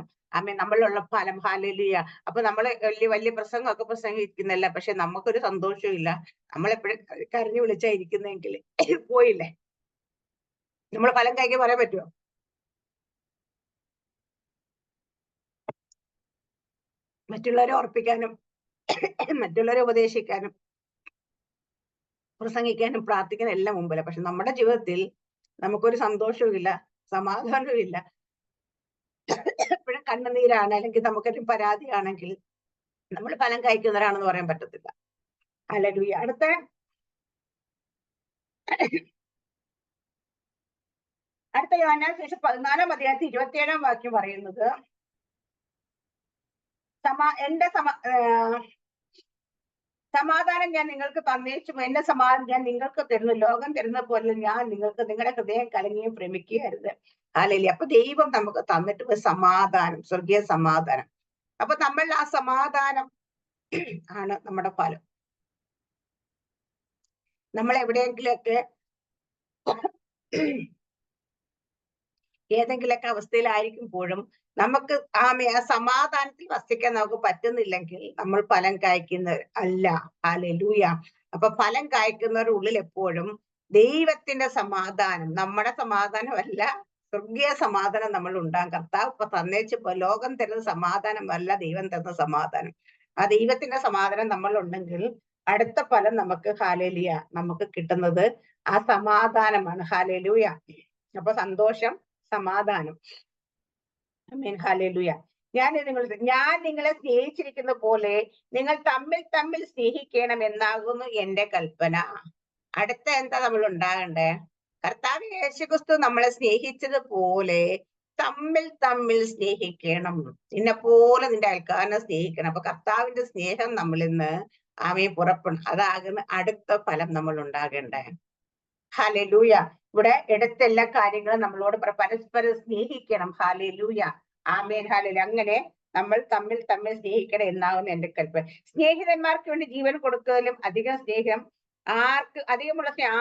നമ്മളിലുള്ള ഫലം. ഹല്ലേലൂയ. അപ്പൊ നമ്മള് വലിയ പ്രസംഗമൊക്കെ പ്രസംഗിക്കുന്നില്ല, പക്ഷെ നമുക്കൊരു സന്തോഷവും ഇല്ല. നമ്മളെപ്പോഴും കരഞ്ഞു വിളിച്ചായിരിക്കുന്നെങ്കിൽ പോയില്ലേ? നമ്മൾ ഫലം കായ്ക്കാൻ പറയാൻ പറ്റുമോ? മറ്റുള്ളവരെ ഓർപ്പിക്കാനും മറ്റുള്ളവരെ ഉപദേശിക്കാനും പ്രസംഗിക്കാനും പ്രാർത്ഥിക്കാനും എല്ലാം മുമ്പില്ല. പക്ഷെ നമ്മുടെ ജീവിതത്തിൽ നമുക്കൊരു സന്തോഷവും ഇല്ല, സമാധാനവും ഇല്ല. എപ്പോഴും കണ്ണുനീരാണ്, അല്ലെങ്കിൽ നമുക്കൊരു പരാതിയാണെങ്കിൽ നമ്മൾ ഫലം കായ്ക്കുന്നവരാണെന്ന് പറയാൻ പറ്റത്തില്ല. ഹല്ലേലൂയ. അടുത്ത അടുത്ത യോഹന്നാൻ സുവിശേഷം 14 അധ്യായത്തിൽ 27 വാക്യം പറയുന്നത് സമാധാനം ഞാൻ നിങ്ങൾക്ക് തന്നേച്ചു, എന്റെ സമാധാനം ഞാൻ നിങ്ങൾക്ക് തരുന്നു, ലോകം തരുന്ന പോലെ ഞാൻ നിങ്ങൾക്ക്, നിങ്ങളുടെ ഹൃദയം കലങ്ങിയും ഭ്രമിക്കുകയരുത്. ഹല്ലേലൂയ. അപ്പൊ ദൈവം നമുക്ക് തന്നിട്ട് ഒരു സമാധാനം, സ്വർഗീയ സമാധാനം. അപ്പൊ നമ്മൾ ആ സമാധാനം ആണ് നമ്മുടെ ഫലം. നമ്മൾ എവിടെയെങ്കിലൊക്കെ ഏതെങ്കിലൊക്കെ അവസ്ഥയിലായിരിക്കുമ്പോഴും നമുക്ക് ആ സമാധാനത്തിൽ വസിക്കാൻ നമുക്ക് പറ്റുന്നില്ലെങ്കിൽ നമ്മൾ ഫലം കായ്ക്കുന്നവർ അല്ല. ഹല്ലേലൂയ. അപ്പൊ ഫലം കായ്ക്കുന്നവരുടെ ഉള്ളിൽ എപ്പോഴും ദൈവത്തിന്റെ സമാധാനം, നമ്മുടെ സമാധാനമല്ല, സ്വർഗീയ സമാധാനം നമ്മൾ ഉണ്ടാകും. കർത്താവ് ഇപ്പൊ തന്നേച്ച് ലോകം തരുന്ന സമാധാനമല്ല, ദൈവം തരുന്ന സമാധാനം. ആ ദൈവത്തിന്റെ സമാധാനം നമ്മൾ ഉണ്ടെങ്കിൽ അടുത്ത ഫലം നമുക്ക് ഹല്ലേലൂയ നമുക്ക് കിട്ടുന്നത് ആ സമാധാനമാണ്. ഹല്ലേലൂയ. അപ്പൊ സന്തോഷം, സമാധാനം. ആമേൻ. ഹല്ലേലൂയ. ഞാൻ നിങ്ങളെ സ്നേഹിച്ചിരിക്കുന്ന പോലെ നിങ്ങൾ തമ്മിൽ തമ്മിൽ സ്നേഹിക്കണം എന്നാകുന്നു എന്റെ കൽപ്പന. അടുത്ത എന്താ നമ്മൾ ഉണ്ടാകണ്ടേ? കർത്താവ് യേശുക്രിസ്തു നമ്മളെ സ്നേഹിച്ചതുപോലെ തമ്മിൽ തമ്മിൽ സ്നേഹിക്കണം. നിന്നെ പോലെ നിന്റെ അയൽക്കാരനെ സ്നേഹിക്കണം. അപ്പൊ കർത്താവിന്റെ സ്നേഹം നമ്മളിൽ നിന്ന് പുറപ്പെടണം. അതാകുന്ന അടുത്ത ഫലം നമ്മൾ ഉണ്ടാകണ്ടേ. ഹല്ലേലൂയ. ഇവിടെ എടുത്ത എല്ലാ കാര്യങ്ങളും നമ്മളോട് പരസ്പരം സ്നേഹിക്കണം. ഹല്ലേലൂയ. ആമേൻ. ഹല്ലേലൂയ. അങ്ങനെ നമ്മൾ തമ്മിൽ തമ്മിൽ സ്നേഹിക്കണം എന്നാകുന്ന എന്റെ കൽപ്പന. സ്നേഹിതന്മാർക്ക് വേണ്ടി ജീവൻ കൊടുക്കുന്നതിലും അധികമുള്ള സ്നേഹം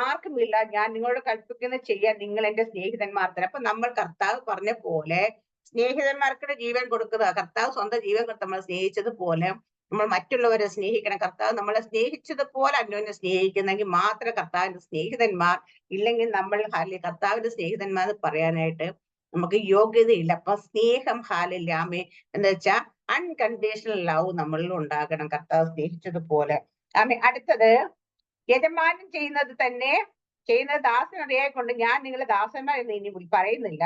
ആർക്കും ഇല്ല. ഞാൻ നിങ്ങളോട് കൽപ്പിക്കുന്നത് ചെയ്യാൻ നിങ്ങൾ എന്റെ സ്നേഹിതന്മാർക്ക്. അപ്പൊ നമ്മൾ കർത്താവ് പറഞ്ഞ പോലെ സ്നേഹിതന്മാർക്ക് ജീവൻ കൊടുക്കുക. കർത്താവ് സ്വന്തം ജീവൻ കൊടുത്ത് നമ്മളെ സ്നേഹിച്ചതുപോലെ നമ്മൾ മറ്റുള്ളവരെ സ്നേഹിക്കണം. കർത്താവ് നമ്മളെ സ്നേഹിച്ചതുപോലെ അന്യോന്യം സ്നേഹിക്കുന്നെങ്കിൽ മാത്രമേ കർത്താവിന്റെ സ്നേഹിതന്മാർ, ഇല്ലെങ്കിൽ നമ്മൾ കർത്താവിന്റെ സ്നേഹിതന്മാർ പറയാനായിട്ട് നമുക്ക് യോഗ്യതയില്ല. അപ്പൊ സ്നേഹം ഹാലില്ലാമേ എന്ന് വെച്ചാൽ അൺകണ്ടീഷണൽ ലവ് നമ്മളിൽ ഉണ്ടാകണം, കർത്താവ് സ്നേഹിച്ചതുപോലെ. ആമേ. അടുത്തത്, യജമാനൻ ചെയ്യുന്നത് ദാസനറിയായി കൊണ്ട് ഞാൻ നിങ്ങളെ ദാസന്മാർ എന്ന് ഇനി പറയുന്നില്ല,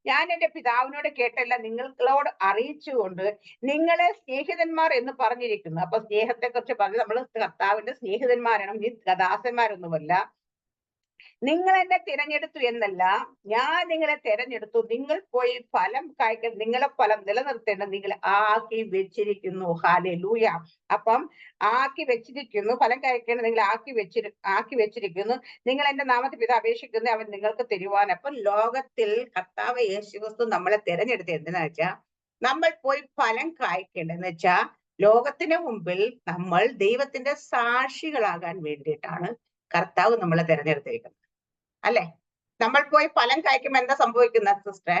ഞാൻ എന്റെ പിതാവിനോട് കേട്ടല്ല നിങ്ങളോട് അറിയിച്ചുകൊണ്ട് നിങ്ങളെ സ്നേഹിതന്മാർ എന്ന് പറഞ്ഞിരിക്കുന്നു. അപ്പൊ സ്നേഹത്തെ കുറിച്ച് പറഞ്ഞ് നമ്മൾ കർത്താവിന്റെ സ്നേഹിതന്മാരാണ്, ദാസന്മാരൊന്നുമല്ല. നിങ്ങൾ എന്നെ തിരഞ്ഞെടുത്തു എന്നല്ല, ഞാൻ നിങ്ങളെ തിരഞ്ഞെടുത്തു, നിങ്ങൾ പോയി ഫലം കായ്ക്കാൻ, നിങ്ങളെ ഫലം നിലനിർത്തേണ്ട നിങ്ങൾ ആക്കി വെച്ചിരിക്കുന്നു. ഹല്ലേലൂയ. അപ്പം ആക്കി വെച്ചിരിക്കുന്നു, ഫലം കായ്ക്കേണ്ട നിങ്ങൾ ആക്കി വെച്ചിരിക്കുന്നു. നിങ്ങൾ എന്റെ നാമത്തിൽ പിതാ അപേക്ഷിക്കുന്നത് അവൻ നിങ്ങൾക്ക് തരുവാൻ. അപ്പൊ ലോകത്തിൽ കർത്താവ് യേശുക്രിസ്തു നമ്മളെ തിരഞ്ഞെടുത്ത് എന്തിനാ വെച്ചാ നമ്മൾ പോയി ഫലം കായ്ക്കേണ്ടതെന്ന് വെച്ചാ ലോകത്തിന് മുമ്പിൽ നമ്മൾ ദൈവത്തിന്റെ സാക്ഷികളാകാൻ വേണ്ടിയിട്ടാണ് കർത്താവ് നമ്മളെ തിരഞ്ഞെടുത്തിരിക്കുന്നത്, അല്ലെ? നമ്മൾ പോയി ഫലം കായ്ക്കുമ്പോൾ എന്താ സംഭവിക്കുന്നത് സിസ്റ്ററെ?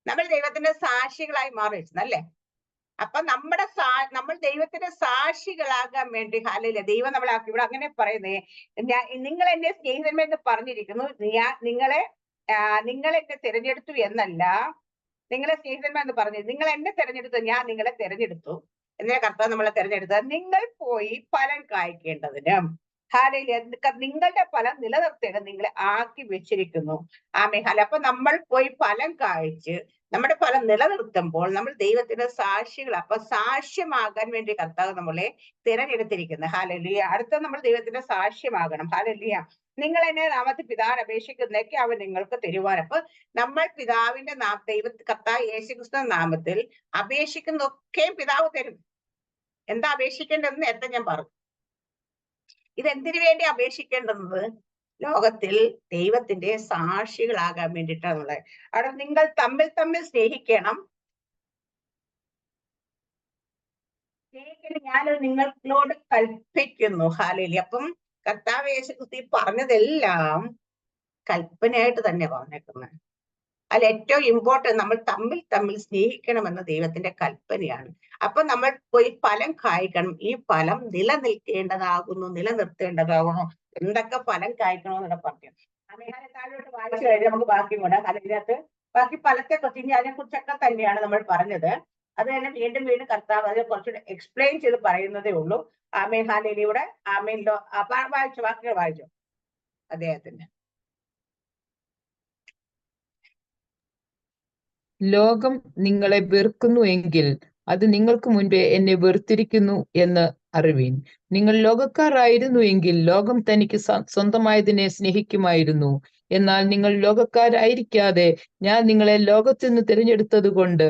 നമ്മൾ ദൈവത്തിന്റെ സാക്ഷികളായി മാറിയിരുന്നല്ലേ? അപ്പൊ നമ്മൾ ദൈവത്തിന്റെ സാക്ഷികളാകാൻ വേണ്ടി ഹല്ലേലൂയ ദൈവം നമ്മളെ ആക്കി. ഇവിടെ അങ്ങനെ പറയുന്നേ, നിങ്ങൾ എന്നെ സ്നേഹിതന്മാരെന്ന് പറഞ്ഞിരിക്കുന്നു, നിങ്ങളെ തിരഞ്ഞെടുത്തു എന്നല്ല, നിങ്ങളെ സ്നേഹിതന്മാരെന്ന് പറഞ്ഞു. നിങ്ങൾ എന്നെ തിരഞ്ഞെടുത്തു, ഞാൻ നിങ്ങളെ തിരഞ്ഞെടുത്തു. എന്തിനാ കർത്താവ് നമ്മളെ തിരഞ്ഞെടുത്തത്? നിങ്ങൾ പോയി ഫലം കായ്ക്കേണ്ടതിന്. ഹല്ലേലൂയ. നിങ്ങളുടെ ഫലം നിലനിർത്തേണ്ടത് നിങ്ങളെ ആക്കി വെച്ചിരിക്കുന്നു. ആമേൻ. അപ്പൊ നമ്മൾ പോയി ഫലം കായ്ച്ച് നമ്മുടെ ഫലം നിലനിർത്തുമ്പോൾ നമ്മൾ ദൈവത്തിന്റെ സാക്ഷികൾ. അപ്പൊ സാക്ഷ്യമാകാൻ വേണ്ടി കർത്താവ് നമ്മളെ തിരഞ്ഞെടുത്തിരിക്കുന്നത്. ഹല്ലേലൂയ. അടുത്ത നമ്മൾ ദൈവത്തിന്റെ സാക്ഷ്യമാകണം. ഹല്ലേലൂയ. നിങ്ങൾ എന്നെ നാമത്തിൽ പിതാവിനെ അപേക്ഷിക്കുന്നതൊക്കെ അവൻ നിങ്ങൾക്ക് തരുവാൻ. അപ്പൊ നമ്മൾ പിതാവിന്റെ കർത്താവ് യേശുക്രിസ്തു നാമത്തിൽ അപേക്ഷിക്കുന്നതൊക്കെ പിതാവ് തരും. എന്താ അപേക്ഷിക്കേണ്ടതെന്ന് നേരത്തെ ഞാൻ പറഞ്ഞു. ഇതെന്തിനു വേണ്ടി അപേക്ഷിക്കേണ്ടത്? ലോകത്തിൽ ദൈവത്തിന്റെ സാക്ഷികളാകാൻ വേണ്ടിയിട്ടാണ്. അവിടെ നിങ്ങൾ തമ്മിൽ തമ്മിൽ സ്നേഹിക്കണം. ഞാൻ നിങ്ങളോട് കൽപ്പിക്കുന്നു. ഹല്ലേലൂയ. അപ്പം കർത്താവ് യേശുക്രിസ്തു പറഞ്ഞതെല്ലാം കൽപ്പനയായിട്ട് തന്നെ പറഞ്ഞേക്കുന്നത്. അതിൽ ഏറ്റവും ഇമ്പോർട്ടന്റ് നമ്മൾ തമ്മിൽ തമ്മിൽ സ്നേഹിക്കണമെന്ന ദൈവത്തിന്റെ കൽപ്പനയാണ്. അപ്പൊ നമ്മൾ പോയി ഫലം കായ്ക്കണം. ഈ ഫലം നിലനിർത്തേണ്ടതാകുന്നു. എന്തൊക്കെ ഫലം കായ്ക്കണമെന്നുള്ള പറഞ്ഞു. താഴോട്ട് വായിച്ചു കഴിഞ്ഞാൽ നമുക്ക് ബാക്കി കൂടെ അതിനകത്ത് ബാക്കി ഫലത്തെ കുറിച്ച് ഇനി അതിനെ കുറിച്ചൊക്കെ തന്നെയാണ് നമ്മൾ പറഞ്ഞത്. അത് തന്നെ വീണ്ടും വീണ്ടും കർത്താവ് അതിനെ കുറച്ചുകൂടെ എക്സ്പ്ലെയിൻ ചെയ്ത് പറയുന്നതേ ഉള്ളൂ. ആമേൻ. ഹല്ലേലൂയ. ആമേൻ. വായിച്ചു, വാക്കുകൾ വായിച്ചു അദ്ദേഹത്തിന്റെ. ലോകം നിങ്ങളെ വെറുക്കുന്നു എങ്കിൽ അത് നിങ്ങൾക്ക് മുൻപേ എന്നെ വെറുത്തിരിക്കുന്നു എന്ന് അറിവീൻ. നിങ്ങൾ ലോകക്കാരായിരുന്നു എങ്കിൽ ലോകം തനിക്ക് സ്വന്തമായതിനെ സ്നേഹിക്കുമായിരുന്നു. എന്നാൽ നിങ്ങൾ ലോകക്കാരായിരിക്കാതെ ഞാൻ നിങ്ങളെ ലോകത്തിൽ നിന്ന് തിരഞ്ഞെടുത്തത് കൊണ്ട്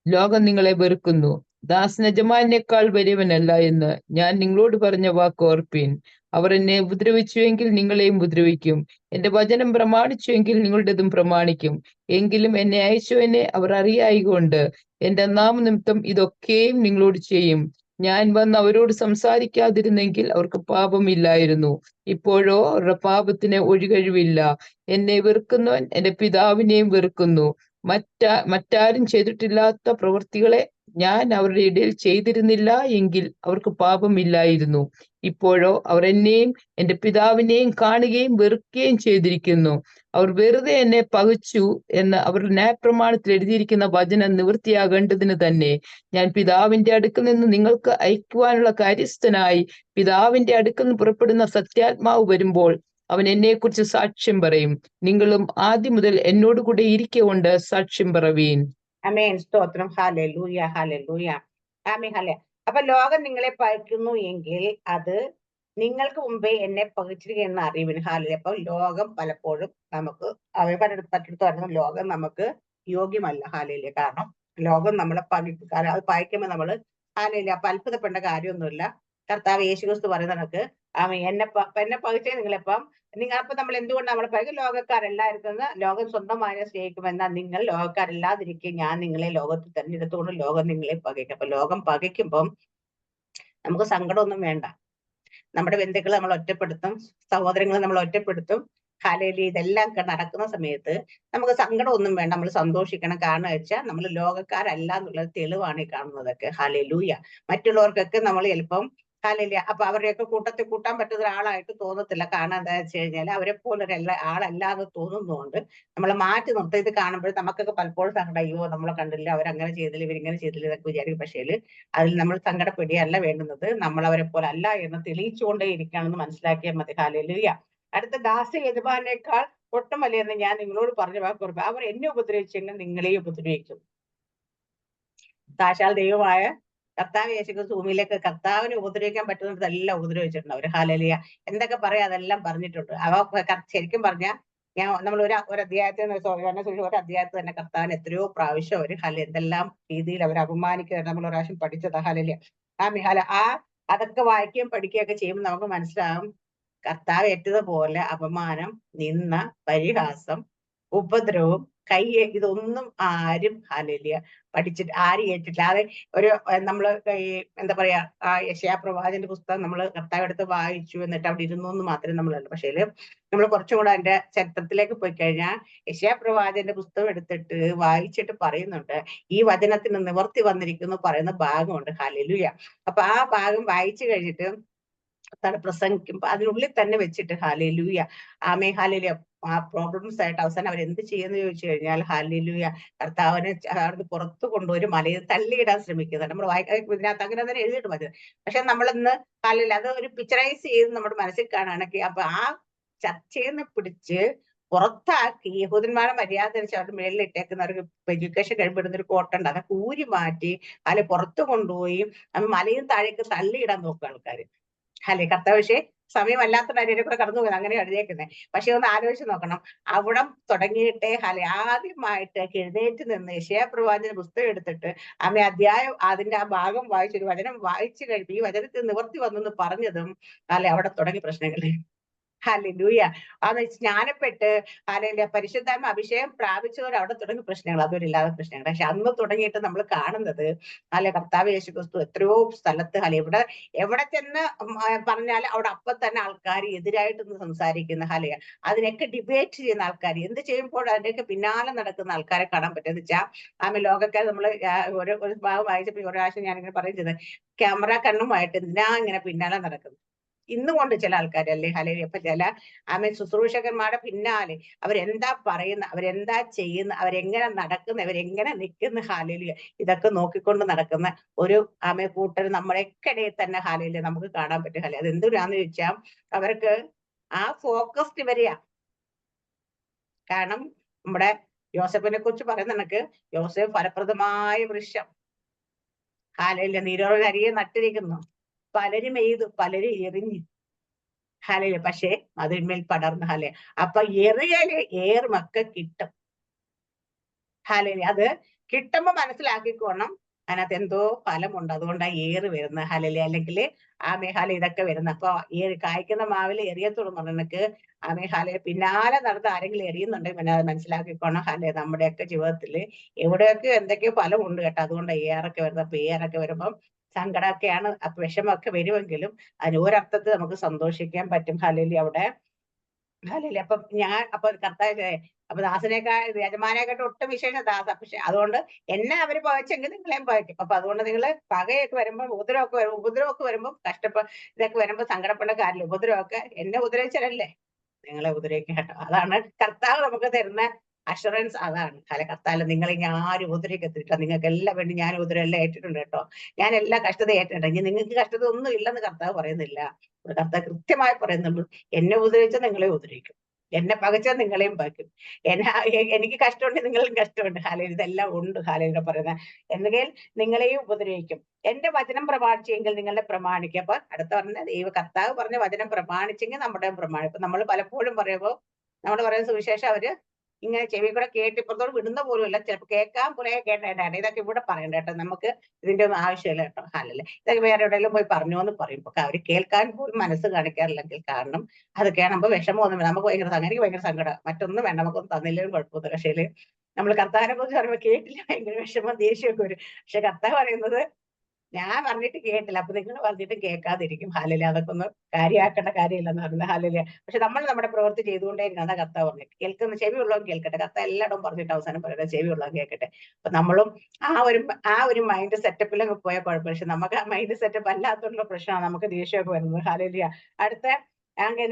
ലോകം നിങ്ങളെ വെറുക്കുന്നു. ദാസൻ യജമാനേക്കാൾ വലിയവനല്ല എന്ന് ഞാൻ നിങ്ങളോട് പറഞ്ഞ വാക്ക് ഓർപ്പീൻ. അവർ എന്നെ ഉപദ്രവിച്ചുവെങ്കിൽ നിങ്ങളെയും ഉപദ്രവിക്കും. എന്റെ വചനം പ്രമാണിച്ചുവെങ്കിൽ നിങ്ങളുടേതും പ്രമാണിക്കും. എങ്കിലും എന്നെ അയച്ചവനെ അവർ അറിയായികൊണ്ട് എന്റെ നാമനിമിത്തം ഇതൊക്കെയും നിങ്ങളോട് ചെയ്യും. ഞാൻ വന്ന് അവരോട് സംസാരിക്കാതിരുന്നെങ്കിൽ അവർക്ക് പാപമില്ലായിരുന്നു. ഇപ്പോഴോ അവരുടെ പാപത്തിന് ഒഴികഴിവില്ല. എന്നെ വെറുക്കുന്നവൻ എന്റെ പിതാവിനെയും വെറുക്കുന്നു. മറ്റാരും ചെയ്തിട്ടില്ലാത്ത പ്രവൃത്തികളെ ഞാൻ അവരുടെ ഇടയിൽ ചെയ്തിരുന്നില്ല എങ്കിൽ അവർക്ക് പാപമില്ലായിരുന്നു. ഇപ്പോഴോ അവർ എന്നെയും എന്റെ പിതാവിനെയും കാണുകയും വെറുക്കുകയും ചെയ്തിരിക്കുന്നു. അവർ വെറുതെ എന്നെ പകച്ചു എന്ന് അവരുടെ ന്യായപ്രമാണത്തിൽ എഴുതിയിരിക്കുന്ന വചനം നിവൃത്തിയാകേണ്ടതിന് തന്നെ ഞാൻ പിതാവിന്റെ അടുക്കൽ നിന്ന് നിങ്ങൾക്ക് അയക്കുവാനുള്ള കാര്യസ്ഥനായി പിതാവിന്റെ അടുക്കൽ നിന്ന് പുറപ്പെടുന്ന സത്യാത്മാവ് വരുമ്പോൾ അവൻ എന്നെക്കുറിച്ച് സാക്ഷ്യം പറയും. നിങ്ങളും ആദ്യം മുതൽ എന്നോട് കൂടെ ഇരിക്കൊണ്ട് സാക്ഷ്യം പറവീൻ. ആമേൻ. സ്തോത്രം. ഹല്ലേലൂയ, ഹല്ലേലൂയ, ആമേൻ, ഹല്ലേലൂയ. അപ്പൊ ലോകം നിങ്ങളെ പകയ്ക്കുന്നു എങ്കിൽ അത് നിങ്ങൾക്ക് മുമ്പേ എന്നെ പകച്ചിരിക്കുന്ന അറിവിന്. ഹല്ലേലൂയ. അപ്പൊ ലോകം പലപ്പോഴും നമുക്ക് പലയിടത്ത് പറയുന്ന ലോകം നമുക്ക് യോഗ്യമല്ല. ഹല്ലേലൂയ. കാരണം ലോകം നമ്മളെ കാരണം അത് പകയ്ക്കുമ്പോൾ നമ്മള് ഹല്ലേലൂയ. അപ്പൊ അത്ഭുതപ്പെടേണ്ട കാര്യമൊന്നുമില്ല. കർത്താവ് യേശുക്രിസ്തു പറയുന്ന കണക്ക് എന്നെ പകച്ചേ നിങ്ങളിപ്പം അപ്പൊ നമ്മൾ എന്തുകൊണ്ട് നമ്മളെ പകയ്ക്കും? ലോകക്കാരെല്ലാവരും ലോകം സ്വന്തമായി സ്നേഹിക്കുമെന്നാൽ നിങ്ങൾ ലോകക്കാരല്ലാതിരിക്കെ ഞാൻ നിങ്ങളെ ലോകത്തിൽ തെരഞ്ഞെടുത്തുകൊണ്ട് ലോകം നിങ്ങളെ പകയ്ക്കും. അപ്പൊ ലോകം പകയ്ക്കുമ്പം നമുക്ക് സങ്കടമൊന്നും വേണ്ട. നമ്മുടെ ബന്ധുക്കൾ നമ്മൾ ഒറ്റപ്പെടുത്തും, സഹോദരങ്ങൾ നമ്മൾ ഒറ്റപ്പെടുത്തും. ഹല്ലേലൂയ. ഇതെല്ലാം നടക്കുന്ന സമയത്ത് നമുക്ക് സങ്കടമൊന്നും വേണ്ട, നമ്മൾ സന്തോഷിക്കണം. കാരണം വെച്ചാൽ നമ്മൾ ലോകക്കാരല്ല എന്നുള്ളത് തെളിവാണ് ഈ കാണുന്നതൊക്കെ. ഹല്ലേലൂയ. മറ്റുള്ളവർക്കൊക്കെ നമ്മൾ ചിലപ്പം ഹല്ലേലൂയ അപ്പൊ അവരുടെയൊക്കെ കൂട്ടത്തിൽ കൂട്ടാൻ പറ്റുന്ന ഒരാളായിട്ട് തോന്നത്തില്ല. കാരണം എന്താ വെച്ച് കഴിഞ്ഞാൽ അവരെ പോലെ ആളല്ല എന്ന് തോന്നുന്നതുകൊണ്ട് നമ്മൾ മാറ്റി നിർത്തി ഇത് കാണുമ്പോൾ നമുക്കൊക്കെ പലപ്പോഴും സങ്കടം, അയ്യോ നമ്മളെ കണ്ടില്ല, അവരങ്ങനെ ചെയ്തില്ല, ഇവരിങ്ങനെ ചെയ്തില്ല എന്നൊക്കെ വിചാരിക്കും. പക്ഷേ അതിൽ നമ്മൾ സങ്കടപ്പെടുകയല്ല വേണ്ടുന്നത്. നമ്മൾ അവരെ പോലെ അല്ല എന്ന് തെളിയിച്ചുകൊണ്ടേ ഇരിക്കുകയാണെന്ന് മനസ്സിലാക്കിയാൽ മതി. ഹല്ലേലൂയ. അടുത്ത ദാസ യജമാനേക്കാൾ ഒട്ടും വലിയെന്ന് ഞാൻ നിങ്ങളോട് പറഞ്ഞ വാക്ക് അവർ എന്നെ ഉപദ്രവിച്ചെങ്കിൽ നിങ്ങളെയും ഉപദ്രവിക്കും. സാക്ഷാൽ ദൈവമായ കർത്താവ് യേശുക്രിസ്തു ഭൂമിയിലേക്ക് കർത്താവിനെ ഉപദ്രവിക്കാൻ പറ്റുന്നതെല്ലാം ഉപദ്രവിച്ചിട്ടുണ്ട് അവര്. ഹല്ലേലൂയ. എന്തൊക്കെ പറയാ അതെല്ലാം പറഞ്ഞിട്ടുണ്ട്. ശരിക്കും പറഞ്ഞാൽ നമ്മൾ ഒരു അധ്യായത്തിൽ ഒരു അധ്യായത്തിൽ തന്നെ കർത്താവിന് എത്രയോ പ്രാവശ്യം അവര് എന്തെല്ലാം രീതിയിൽ അവർ അപമാനിക്കുക നമ്മൾ ഒരു പ്രാവശ്യം പഠിച്ചത്. ഹല്ലേലൂയ. അതൊക്കെ വായിക്കുകയും പഠിക്കുകയൊക്കെ ചെയ്യുമ്പോൾ നമുക്ക് മനസ്സിലാവും കർത്താവ് ഏറ്റതുപോലെ അപമാനം, നിന്ന, പരിഹാസം, ഉപദ്രവവും, ഇതൊന്നും ആരും ഹല്ലേലൂയ പഠിച്ചിട്ട് ആരും ഏറ്റിട്ടില്ല. അത് ഒരു നമ്മള് ഈ എന്താ പറയാ യെശയ്യാ പ്രവാചകന്റെ പുസ്തകം നമ്മൾ കർത്താവ് എടുത്ത് വായിച്ചു എന്നിട്ട് അവിടെ ഇരുന്നു എന്ന് മാത്രമേ നമ്മളുള്ളൂ. പക്ഷേ നമ്മൾ കുറച്ചും കൂടെ അതിന്റെ ചരിത്രത്തിലേക്ക് പോയി കഴിഞ്ഞാൽ യെശയ്യാ പ്രവാചകന്റെ പുസ്തകം എടുത്തിട്ട് വായിച്ചിട്ട് പറയുന്നുണ്ട് ഈ വചനത്തിന് നിവർത്തി വന്നിരിക്കുന്നു പറയുന്ന ഭാഗമുണ്ട്. ഹല്ലേലൂയ. അപ്പൊ ആ ഭാഗം വായിച്ചു കഴിഞ്ഞിട്ട് പ്രസംഗിക്കുമ്പോ അതിനുള്ളിൽ തന്നെ വെച്ചിട്ട് ഹല്ലേലൂയ ആമേ ഹല്ലേലൂയ ആ പ്രോബ്ലംസ് ആയിട്ട് അവസാനം അവർ എന്ത് ചെയ്യുന്നു ചോദിച്ചു കഴിഞ്ഞാൽ ഹല്ലേലൂയ കർത്താവിനെ അവിടുന്ന് പുറത്തു കൊണ്ടുപോയി മലയിൽ തള്ളിയിടാൻ ശ്രമിക്കുന്നത് നമ്മൾ ഇതിനകത്ത് അങ്ങനെ തന്നെ എഴുതിയിട്ട് മതി. പക്ഷെ നമ്മളിന്ന് ഹല്ലേലൂയ അത് ഒരു പിക്ചറൈസ് ചെയ്ത് നമ്മുടെ മനസ്സിൽ കാണുകയാണെങ്കിൽ അപ്പൊ ആ ചർച്ചയിൽ പിടിച്ച് പുറത്താക്കി യഹൂദന്മാരെ മര്യാദ ധരിച്ച് അവരുടെ മേളിൽ ഇട്ടേക്കുന്ന ഒരു എഡ്യൂക്കേഷൻ കഴിവിടുന്ന ഒരു കോട്ടുണ്ട് അതൊക്കെ ഊരി മാറ്റി അതിൽ പുറത്തു കൊണ്ടുപോയി മലയും താഴേക്ക് തള്ളിയിടാൻ നോക്കുക ആൾക്കാർ. അല്ലെ കർത്താവ്? പക്ഷേ സമയമല്ലാത്ത കാര്യത്തെ കൂടെ കടന്നു പോയത് അങ്ങനെ എഴുതിയേക്കുന്നത്. പക്ഷെ ഒന്ന് ആലോചിച്ച് നോക്കണം, അവിടം തുടങ്ങിയിട്ടേ ആദ്യമായിട്ട് എഴുന്നേറ്റ് നിന്ന് യെശയ്യാ പ്രവാചകന്റെ പുസ്തകം എടുത്തിട്ട് അധ്യായം അതിന്റെ ആ ഭാഗം വായിച്ചൊരു വചനം വായിച്ചു കഴിയുമ്പോൾ ഈ വചനത്തിൽ നിവർത്തി വന്നെന്ന് പറഞ്ഞതും അവിടെ തുടങ്ങി പ്രശ്നങ്ങളെ. ഹല്ലേലൂയ. അത് സ്നാനപ്പെട്ട് ഹല്ലേലൂയ പരിശുദ്ധാത്മ അഭിഷേകം പ്രാപിച്ചവർ അവിടെ തുടങ്ങി പ്രശ്നങ്ങൾ, അതൊരില്ലാതെ പ്രശ്നങ്ങൾ. പക്ഷെ അന്ന് തുടങ്ങിയിട്ട് നമ്മൾ കാണുന്നത് കർത്താവ് യേശുക്രിസ്തു എത്രയോ സ്ഥലത്ത് എവിടെ ചെന്ന് പറഞ്ഞാൽ അവിടെ അപ്പൊ തന്നെ ആൾക്കാർ എതിരായിട്ട് സംസാരിക്കുന്ന അതിനൊക്കെ ഡിബേറ്റ് ചെയ്യുന്ന ആൾക്കാർ, എന്ത് ചെയ്യുമ്പോൾ അതിന്റെയൊക്കെ പിന്നാലെ നടക്കുന്ന ആൾക്കാരെ കാണാൻ പറ്റുമെന്ന് വെച്ചാൽ ലോകക്കാർ നമ്മൾ ഒരു ഭാഗം വായിച്ചപ്പോൾ ഒരു പ്രാവശ്യം ഞാനിങ്ങനെ പറയുന്നത് ക്യാമറ കണ്ണുമായിട്ട് എന്തിനാ ഇങ്ങനെ പിന്നാലെ നടക്കുന്നത്. ഇന്നുകൊണ്ട് ചില ആൾക്കാരല്ലേ ഹല്ലേലൂയ അപ്പൊ ചില ശുശ്രൂഷകന്മാരുടെ പിന്നാലെ അവരെന്താ പറയുന്ന, അവരെന്താ ചെയ്യുന്ന, അവരെങ്ങനെ നടക്കുന്ന, അവരെങ്ങനെ നിൽക്കുന്ന ഹല്ലേലൂയ ഇതൊക്കെ നോക്കിക്കൊണ്ട് നടക്കുന്ന ഒരു കൂട്ടർ നമ്മളൊക്കെ ഇടയിൽ തന്നെ ഹല്ലേലൂയ നമുക്ക് കാണാൻ പറ്റും. ഹല്ലേലൂയ അത് എന്തിനാന്ന് ചോദിച്ചാൽ അവർക്ക് ആ ഫോക്കസ്ഡ് വരെയാ. കാരണം നമ്മുടെ യോസേഫിനെ കുറിച്ച് പറയുന്ന കണക്ക് യോസേഫ് ഫലപ്രദമായ വൃക്ഷം, ഹാലയില്ല. നീരോറ അരിയെ നട്ടിരിക്കുന്നു, പലരും എയ്തു, പലരും എറിഞ്ഞു. ഹാലയില്ല. പക്ഷേ അതിന്മേൽ പടർന്നു. ഹാലേ. അപ്പൊ എറിയല് ഏറുമൊക്കെ കിട്ടും. ഹാലയില്ല. അത് കിട്ടുമ്പോ മനസ്സിലാക്കിക്കോണം അതിനകത്ത് എന്തോ ഫലമുണ്ട്, അതുകൊണ്ടാ ഏറ് വരുന്നത്. ഹാലയില്ല. അല്ലെങ്കിൽ ആ മേഹാല ഇതൊക്കെ വരുന്നത്. അപ്പൊ കായ്ക്കുന്ന മാവിൽ എറിയത്തോളം പറഞ്ഞിട്ട് ആ മേഹാലയെ പിന്നാലെ നടന്ന് ആരെങ്കിലും എറിയുന്നുണ്ടെങ്കിൽ പിന്നെ അത് മനസ്സിലാക്കിക്കോണം. ഹാലേ, നമ്മുടെയൊക്കെ ജീവിതത്തിൽ എവിടെയൊക്കെ എന്തൊക്കെയോ ഫലമുണ്ട് കേട്ടോ. അതുകൊണ്ട് ഏറൊക്കെ വരുന്നത്. അപ്പൊ ഏറൊക്കെ വരുമ്പം സങ്കടമൊക്കെയാണ്, വിഷമമൊക്കെ വരുമെങ്കിലും അതിന് ഒരർത്ഥത്തിൽ നമുക്ക് സന്തോഷിക്കാൻ പറ്റും. ഹാലയില്ല. അവിടെ ഹാലയില്ല. അപ്പൊ കർത്താവ് അപ്പൊ ദാസനേക്കാൾ യജമാനേക്കാട്ട് ഒട്ടും വിശേഷ ദാസ. പക്ഷെ അതുകൊണ്ട് എന്നെ അവര് പകച്ചെങ്കിൽ നിങ്ങളെയും പകയ്ക്കും. അപ്പൊ അതുകൊണ്ട് നിങ്ങൾ പകയൊക്കെ വരുമ്പോൾ ഉപദ്രവമൊക്കെ വരുമ്പോൾ ഇതൊക്കെ വരുമ്പോൾ സങ്കടപ്പെടേണ്ട കാര്യമില്ല. ഉപദ്രവമൊക്കെ എന്നെ ഉപദ്രവിച്ചാലല്ലേ നിങ്ങളെ ഉപദ്രവിക്കുക കേട്ടോ. അതാണ് കർത്താവ് നമുക്ക് തരുന്ന അഷുറൻസ്. അതാണ് കർത്താവ് നിങ്ങളെ ഞാൻ ആരും ഉപദ്രവിക്കത്തില്ല, നിങ്ങൾക്ക് എല്ലാം വേണ്ടി ഞാൻ ഉപദ്രവം എല്ലാം ഏറ്റിട്ടുണ്ട് കേട്ടോ, ഞാൻ എല്ലാ കഷ്ടത ഏറ്റിട്ടുണ്ട്, ഇനി നിങ്ങൾക്ക് കഷ്ടത ഒന്നും ഇല്ലെന്ന് കർത്താവ് പറയുന്നില്ല. കർത്താവ് കൃത്യമായി പറയുന്നുള്ളൂ, എന്നെ ഉപദ്രവിച്ചാൽ നിങ്ങളെ ഉപദ്രവിക്കും, എന്നെ പകച്ചാൽ നിങ്ങളെയും പകയ്ക്കും, എനിക്ക് കഷ്ടമുണ്ട് നിങ്ങളും കഷ്ടമുണ്ട്. ഹാലയിൽ ഇതെല്ലാം ഉണ്ട്. ഹാലയിലൂടെ പറയുന്നത് എന്നുകേൽ നിങ്ങളെയും ഉപദ്രവിക്കും, എന്റെ വചനം പ്രമാണിച്ചെങ്കിൽ നിങ്ങളെ പ്രമാണിക്കും. അപ്പൊ അടുത്ത പറഞ്ഞ കർത്താവ് പറഞ്ഞ വചനം പ്രമാണിച്ചെങ്കിൽ നമ്മുടെ പ്രമാണിക്കും. നമ്മൾ പലപ്പോഴും പറയുമ്പോൾ നമ്മൾ പറയുന്ന സുവിശേഷം അവര് ഇങ്ങനെ ചെവി കൂടെ കേട്ട് ഇപ്പുറത്തോട് വിടുന്ന പോലുമില്ല. ചിലപ്പോൾ കേൾക്കാൻ പോലെ കേട്ടേട്ടാണ് ഇതൊക്കെ ഇവിടെ പറയണ്ട കേട്ടോ, നമുക്ക് ഇതിന്റെ ഒന്നും ആവശ്യമില്ല കേട്ടോ. ഹാലല്ലേ, ഇതൊക്കെ വേറെ എവിടെയെങ്കിലും പോയി പറഞ്ഞു എന്ന് പറയുമ്പോൾ അവര് കേൾക്കാൻ പോലും മനസ്സ് കാണിക്കാറില്ലെങ്കിൽ കാരണം അതൊക്കെയാണ് നമുക്ക് വിഷമമൊന്നും വേണം. നമുക്ക് എനിക്ക് ഭയങ്കര സങ്കടം, മറ്റൊന്നും വേണ്ട, നമുക്കൊന്നും തന്നില്ലേലും കുഴപ്പമൊന്നും. പക്ഷേ നമ്മൾ കർത്താവിനെ കുറിച്ച് പറയുമ്പോൾ കേട്ടില്ല, ഭയങ്കര വിഷമം ദേഷ്യമൊക്കെ വരും. പക്ഷെ കർത്താവ് പറയുന്നത് ഞാൻ പറഞ്ഞിട്ട് കേട്ടില്ല, അപ്പൊ നിങ്ങൾ പറഞ്ഞിട്ട് കേൾക്കാതിരിക്കും. ഹാലല്ലേ, അതൊക്കെ ഒന്ന് കാര്യമാക്കേണ്ട കാര്യമില്ലെന്ന് പറയുന്നത്. ഹാലല്ലേ. പക്ഷെ നമ്മൾ നമ്മുടെ പ്രവൃത്തി ചെയ്തുകൊണ്ടേയിരിക്കും. അതാ കർത്താവ് പറഞ്ഞിട്ട് കേൾക്കുന്ന ചെവിയുള്ളവൻ കേൾക്കട്ടെ. കർത്താവ് എല്ലായിടവും പറഞ്ഞിട്ട് അവസാനം പറയുന്നത് ചെവിയുള്ളവൻ കേൾക്കട്ടെ. അപ്പൊ നമ്മളും ആ ഒരു മൈൻഡ് സെറ്റപ്പിലൊക്കെ പോയാൽ കുഴപ്പമില്ല. പക്ഷെ നമുക്ക് ആ മൈൻഡ് സെറ്റപ്പ് അല്ലാത്തുള്ള പ്രശ്നമാണ് നമുക്ക് ദേഷ്യമൊക്കെ വരുന്നത്. ഹാലല്ലേ. അടുത്ത